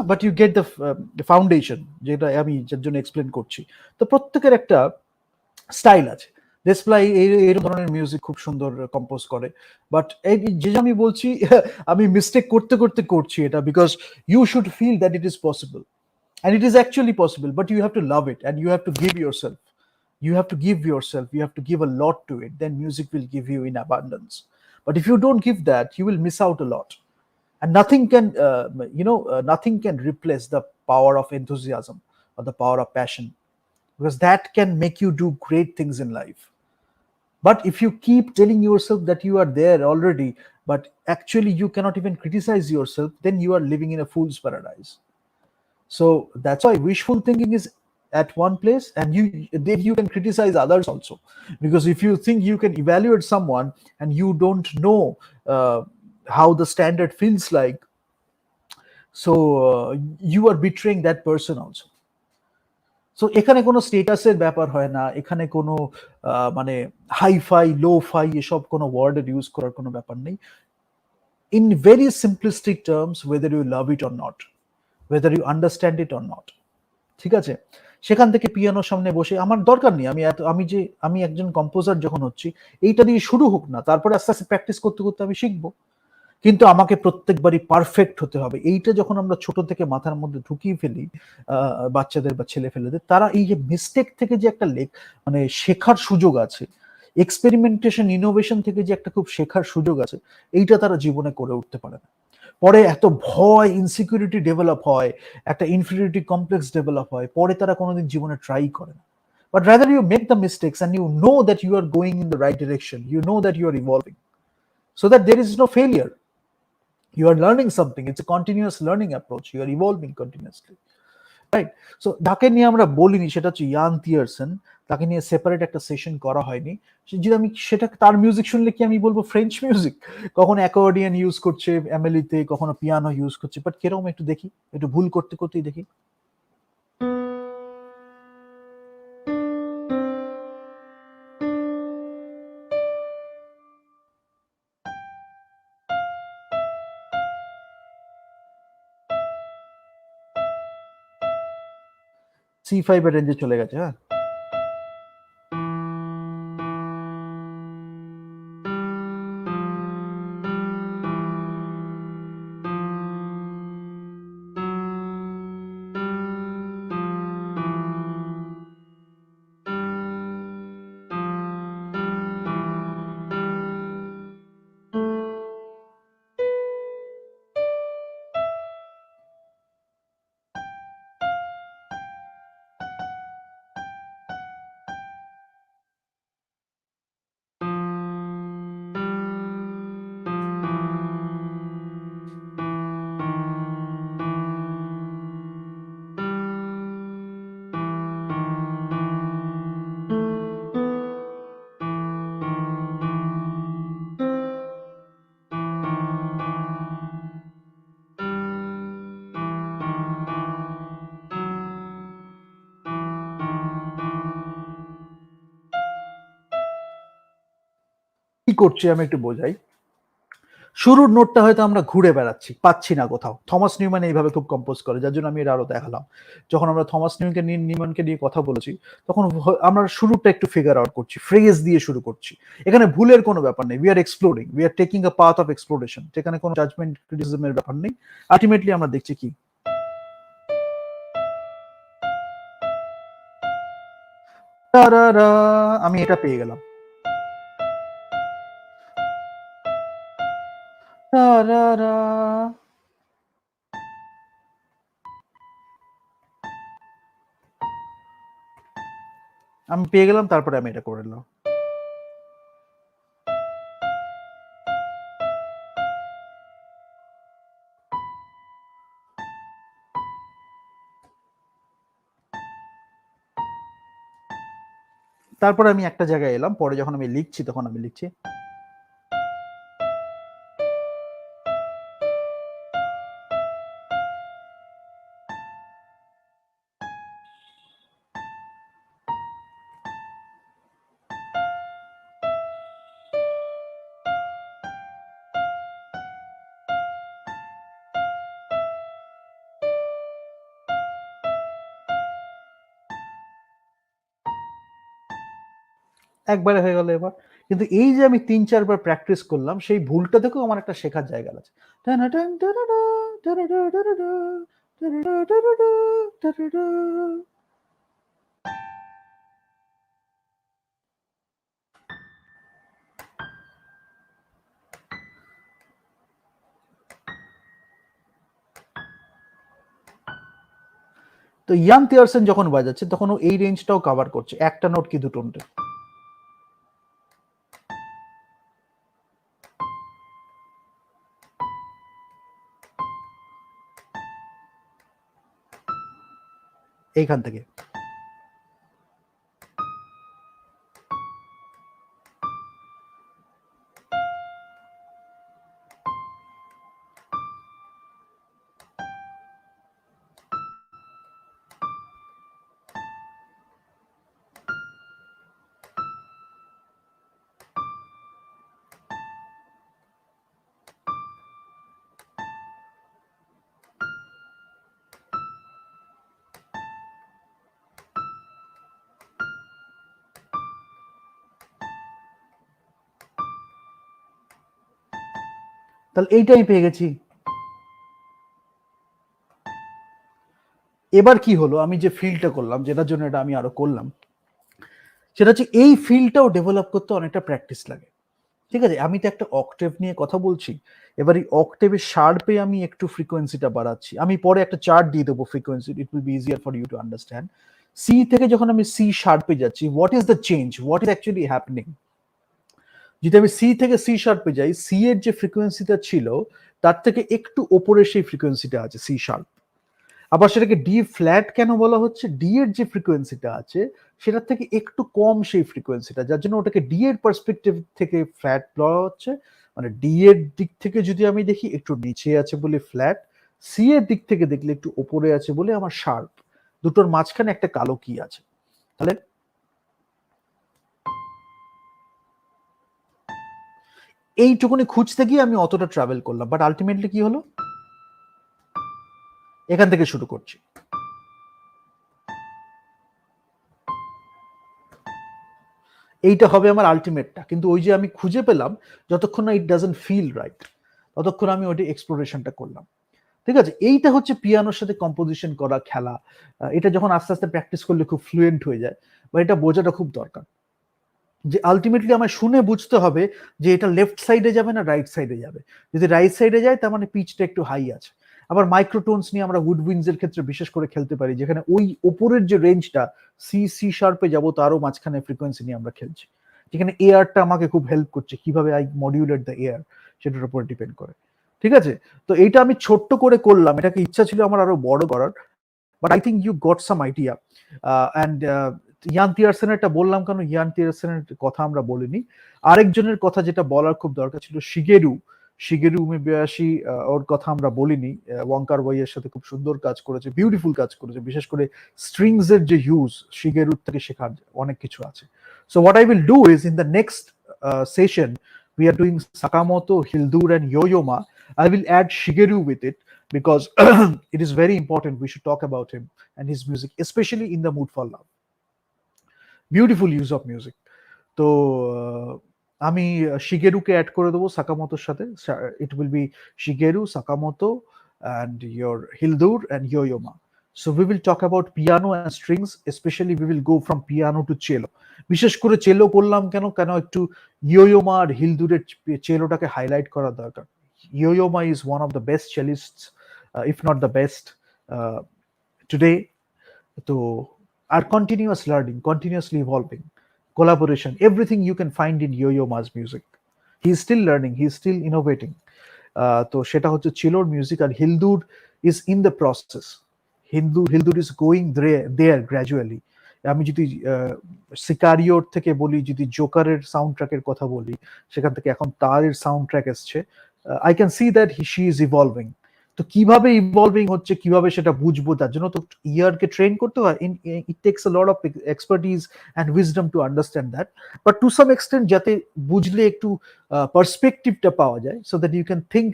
but you get the foundation, যেটা আমি যার জন্য এক্সপ্লেন করছি। তো প্রত্যেকের একটা স্টাইল আছে। ডেসপ্লাই এই ধরনের মিউজিক খুব সুন্দর কম্পোজ করে। বাট এই যে আমি বলছি, আমি মিস্টেক করতে করতে করছি এটা, because you should feel that it is possible, and it is actually possible, but you have to love it and you have to give yourself, you have to give a lot to it, then music will give you in abundance. But if you don't give that, you will miss out a lot, and nothing can nothing can replace the power of enthusiasm or the power of passion, because that can make you do great things in life. But if you keep telling yourself that you are there already, but actually you cannot even criticize yourself, then you are living in a fool's paradise. So that's why wishful thinking is at one place, and then you can criticize others also. Because if you think you can evaluate someone and you don't know uh, how the standard feels like, so you are betraying that person also. So এখানে কোনো স্টেটাসের ব্যাপার হয় না, এখানে কোনো মানে hi fi lo fi এসব কোনো ওয়ার্ডের ইউজ করার কোনো ব্যাপার নেই। In very simplistic terms, whether you love it or not, whether you understand it or not, ঠিক আছে? সেখান থেকে পিয়ানোর সামনে বসে আমার দরকার নেই, আমি একজন কম্পোজার যখন হচ্ছি, এইটা দিয়ে শুরু হোক না, তারপরে আস্তে আস্তে প্র্যাকটিস করতে করতে আমি শিখবো। কিন্তু আমাকে প্রত্যেকবারই পারফেক্ট হতে হবে, এইটা যখন আমরা ছোট থেকে মাথার মধ্যে ঢুকিয়ে ফেলি বাচ্চাদের বা ছেলে ফেলেদের, তারা এই যে মিস্টেক থেকে যে একটা মানে শেখার সুযোগ আছে, এক্সপেরিমেন্টেশন ইনোভেশন থেকে যে একটা খুব শেখার সুযোগ আছে, এইটা তারা জীবনে করে উঠতে পারে না। পরে এত ভয়, ইনসিকিউরিটি ডেভেলপ হয়, একটা ইনফিরিয়রিটি কমপ্লেক্স ডেভেলপ হয়, পরে তারা কোনোদিন জীবনে ট্রাই করে না। But rather you make the mistakes and you know that you are going in the right direction, you know that you are evolving, so that there is no failure. You are learning something. It's a continuous learning approach. You are evolving continuously, right? So তাকে নিয়ে আমরা বলিনি, সেটা হচ্ছে ইয়ান টিয়ারসন, তাকে নিয়ে separate একটা session করা হয়নি। যদি আমি সেটা, তার মিউজিক শুনলে কি আমি বলবো ফ্রেঞ্চ মিউজিক? কখনো অ্যাকর্ডিয়ান ইউজ করছে এমিলিতে, কখনো পিয়ানো ইউজ করছে, বাট কিরকম একটু দেখি, একটু ভুল করতে করতেই দেখি। C5 এর রেঞ্জে চলে গেছে, হ্যাঁ। কি করছি আমি একটু বোঝাই। শুরুর নোটটা হয়তো আমরা ঘুরে বেড়াচ্ছি, পাচ্ছি না কোথাও। থমাস নিউম্যান এইভাবে খুব কম্পোজ করে, যার জন্য আমি এটা আরো দেখালাম। যখন আমরা থমাস নিউম্যানকে নিয়ে কথা বলেছি, তখন আমরা শুরুটা একটু ফিগার আউট করছি, ফ্রেজ দিয়ে শুরু করছি। এখানে ভুলের কোনো ব্যাপার নেই, we are exploring, we are taking a path of exploration, যেখানে কোনো জাজমেন্ট ক্রিটিসিজমের ব্যাপার নেই। আলটিমেটলি আমরা দেখছি কি, আমি এটা পেয়ে গেলাম, আমি পেয়ে গেলাম, তারপরে আমি এটা করে নিলাম। তারপরে আমি একটা জায়গায় এলাম, পরে যখন আমি লিখছি তখন আমি লিখছি একবারে হয়ে গেল এবার। কিন্তু এই যে আমি ৩-৪ বার প্র্যাকটিস করলাম, সেই ভুলটা থেকেও আমার একটা শেখার জায়গা আছে। তো ইয়ান টিয়ারসন যখন বাজাচ্ছে তখন ও এই রেঞ্জটাও কভার করছে, একটা নোট কি দুটো নোটে। এইখান থেকে। তাহলে এইটাই পেয়ে গেছি। এবার কি হলো, আমি যে ফিলটা করলাম, যেটার জন্য এটা আমি আরো করলাম, সেটা হচ্ছে এই ফিলটাও ডেভেলপ করতে অনেকটা প্র্যাকটিস লাগে। ঠিক আছে, আমি তো একটা অক্টেভ নিয়ে কথা বলছি, এবার এই অক্টেভের শার্পে আমি একটু ফ্রিকোয়েন্সিটা বাড়াচ্ছি। আমি পরে একটা চার্ট দিয়ে দেবো frequency, it will be easier for you to understand. C থেকে যখন আমি সি শার্পে যাচ্ছি, what is the change, what is actually happening. যদি আমি সি থেকে সি শার্পে যাই, সি এর যে ফ্রিকোয়েন্সিটা ছিল তার থেকে একটু ওপরে সেই ফ্রিকোয়েন্সিটা আছে সি শার্প। আবার সেটাকে ডি ফ্ল্যাট কেন বলা হচ্ছে, ডি এর যে ফ্রিকোয়েন্সিটা আছে সেটার থেকে একটু কম সেই ফ্রিকোয়েন্সিটা, যার জন্য ওটাকে ডি এর পার্সপেক্টিভ থেকে ফ্ল্যাট বলা হচ্ছে। মানে ডি এর দিক থেকে যদি আমি দেখি একটু নিচে আছে বলে ফ্ল্যাট, সি এর দিক থেকে দেখলে একটু ওপরে আছে বলে আমার শার্প। দুটোর মাঝখানে একটা কালো কি আছে। তাহলে এইটুকুনি খুঁজতে গিয়ে আমি অতটা ট্রাভেল করলাম, বাট আলটিমেটলি কি হলো, এখান থেকে শুরু করছি। এইটা হবে আমার আলটিমেটটা, কিন্তু ওই যে আমি খুঁজে পেলাম, যতক্ষণ না ইট ডাজন্ট ফিল রাইট ততক্ষণ আমি ওইটা এক্সপ্লোরেশনটা করলাম। ঠিক আছে, এইটা হচ্ছে পিয়ানোর সাথে কম্পোজিশন করা খেলা। এটা যখন আস্তে আস্তে প্র্যাকটিস করলে খুব ফ্লুয়েন্ট হয়ে যায়, বা এটা বোঝাটা খুব দরকার যে আলটিমেটলি আমার শুনে বুঝতে হবে যে এটা লেফট সাইডে যাবে না রাইট সাইডে যাবে। যদি রাইট সাইডে যায় তার মানে পিচটা একটু হাই আছে। আবার মাইক্রোটোনস নিয়ে আমরা উডউইন্ডস এর ক্ষেত্রে বিশেষ করে খেলতে পারি, যেখানে ওই ওপরের যে রেঞ্জটা সি সি শার্পে যাবো তারও মাঝখানে ফ্রিকোয়েন্সি নিয়ে আমরা খেলছি, যেখানে এয়ারটা আমাকে খুব হেল্প করছে, কিভাবে আই মডিউলেট দ্য এয়ার সেটার উপর ডিপেন্ড করে। ঠিক আছে, তো এইটা আমি ছোট্ট করে করলাম, এটাকে ইচ্ছা ছিল আমার আরো বড় করার, but I think you got some idea. And Yann তিয়ারসেনেরটা বললাম কেন, ইয়ান তিয়ারসেনের কথা আমরা বলিনি, আরেকজনের কথা যেটা বলার খুব দরকার ছিল, শিগেরু। শিগেরু উমেবায়াশি, ওর কথা আমরা বলিনি। ওয়াঙ্কার বইয়ের সাথে খুব সুন্দর কাজ করেছে, বিউটিফুল কাজ করেছে, বিশেষ করে স্ট্রিংস এর যে ইউজ, শিগেরুর থেকে শেখার অনেক কিছু আছে। So what I will do is in the next session we are doing Sakamoto, Hildur, and Yo-Yo-Ma. I will add Shigeru with it because it is very important. We should talk about him and his music, especially in the Mood for Love. Beautiful use of music. তো আমি শিগেরুকে add করে দেবো সাকামোতোর সাথে। ইট will B Shigeru, Sakamoto, and your Hildur and Yo-Yo-Ma. So we will talk about piano and strings, especially we will go from piano to cello. বিশেষ করে চেলো করলাম কেন, কেন একটু ইয়োয়োমা আর হিলদুরের চেলোটাকে হাইলাইট করা দরকার। Yo Yo Ma is one of the best cellists, if not the best today. তো আর continuous learning, continuously evolving, collaboration, everything you can find in Yo-Yo-Ma's music. He is still learning, he is still innovating. তো সেটা হচ্ছে চিলোর music. আর Hildur is in the process, Hildur is going there gradually. আমি যদি সিকারিওর থেকে বলি, যদি জোকারের সাউন্ড ট্র্যাকের কথা বলি, সেখান থেকে এখন তার সাউন্ড ট্র্যাক এসছে। I can see that she is evolving. তো কিভাবে ইভলভিং হচ্ছে, কিভাবে সেটা বুঝবো, তার জন্য তো ইয়ারকে ট্রেন করতে হয়। It takes a lot of expertise and wisdom to understand that, but to some extent যাতে বুঝলে একটু পার্সপেক্টিভটা পাওয়া যায়, so that you can think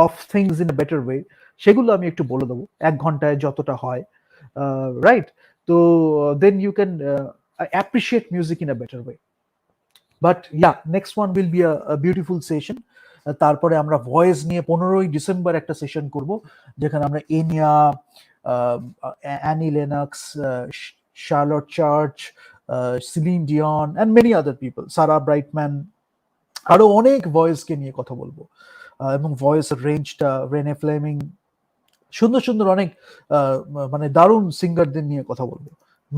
of things in a better way, সেগুলো আমি একটু বলে দেবো 1 ঘন্টায় যতটা হয়, রাইট? তো then you can appreciate music in a better way. But yeah, next one will be a beautiful session. তারপরে আমরা ভয়েস নিয়ে 15ই ডিসেম্বর একটা সেশন করব, যেখানে আমরা Enya, Annie Lennox, Charlotte Church, Celine Dion and many other people, Sarah Brightman, আরো অনেক ভয়েসকে নিয়ে কথা বলবো। এবং ভয়েসের রেঞ্জটা, রেনে ফ্লেমিং, সুন্দর সুন্দর অনেক মানে দারুণ সিঙ্গারদের নিয়ে কথা বলবো,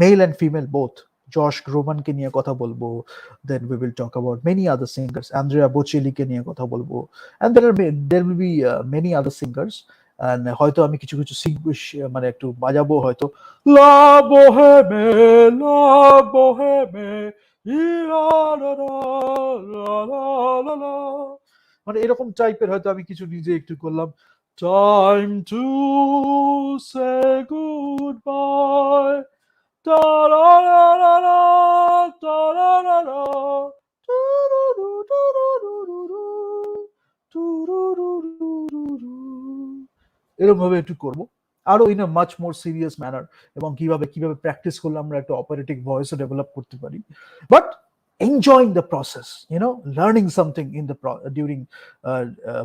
male and female both. Josh গ্রোমানকে নিয়ে কথা বলবো, then we will talk about many other singers, Andrea বোচেলিকে নিয়ে কথা বলবো, and there will be many other singers. and হয়তো আমি কিছু কিছু শিখবো, মানে একটু বাজাবো হয়তো, লা বোহেমে, লা বোহেমে, ইলা লা লা, লা লা লা লা। মানে এরকম টাইপের হয়তো আমি কিছু নিজে একটু করলাম, time to say good bye, টা লা লা লা লা, টা লা লা লা, টু রু রু টু রু রু রু রু, টু রু রু রু রু রু। এরকম ভাবে একটু করবো, আরো in a much more serious manner, এবং কিভাবে কিভাবে প্র্যাকটিস করলে আমরা একটা অপারেটিক ভয়েসও ডেভেলপ করতে পারি, but enjoying the process, learning something in the during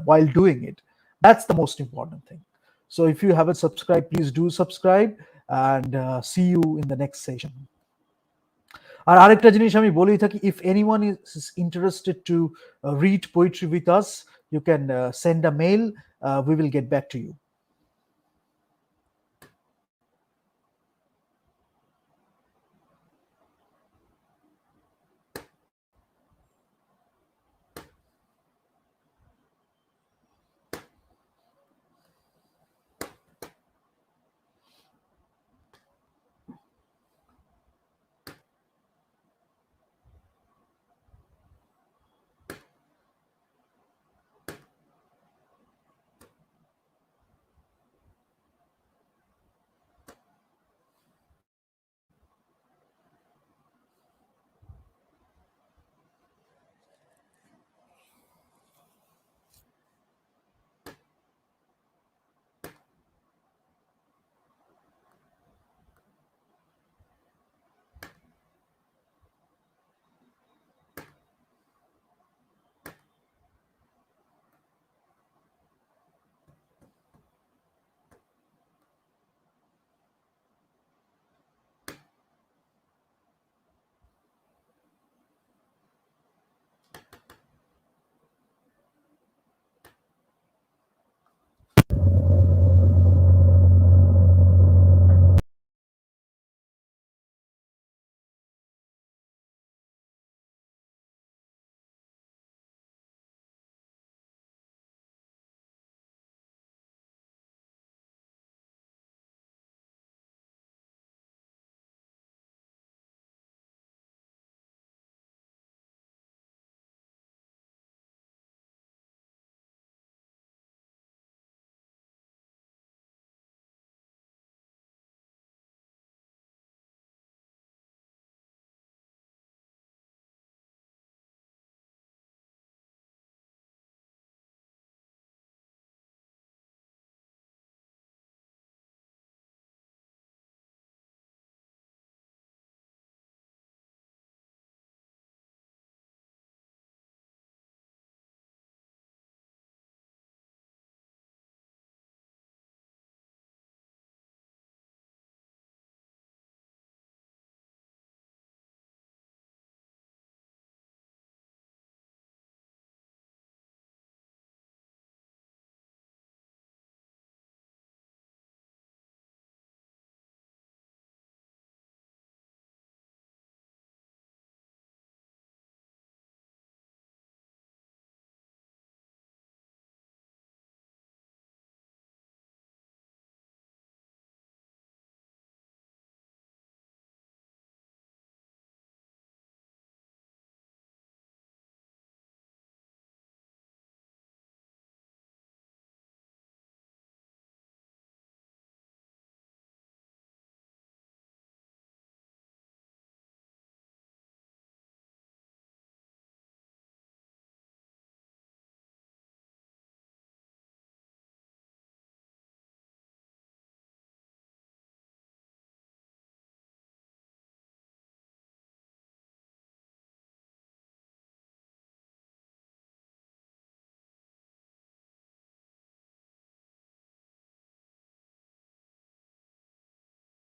while doing it. That's the most important thing. So if you haven't subscribed, please do subscribe, and see you in the next session. আর আরেকটা জিনিস আমি বলেই থাকি, if anyone is interested to read poetry with us, you can send a mail, we will get back to you.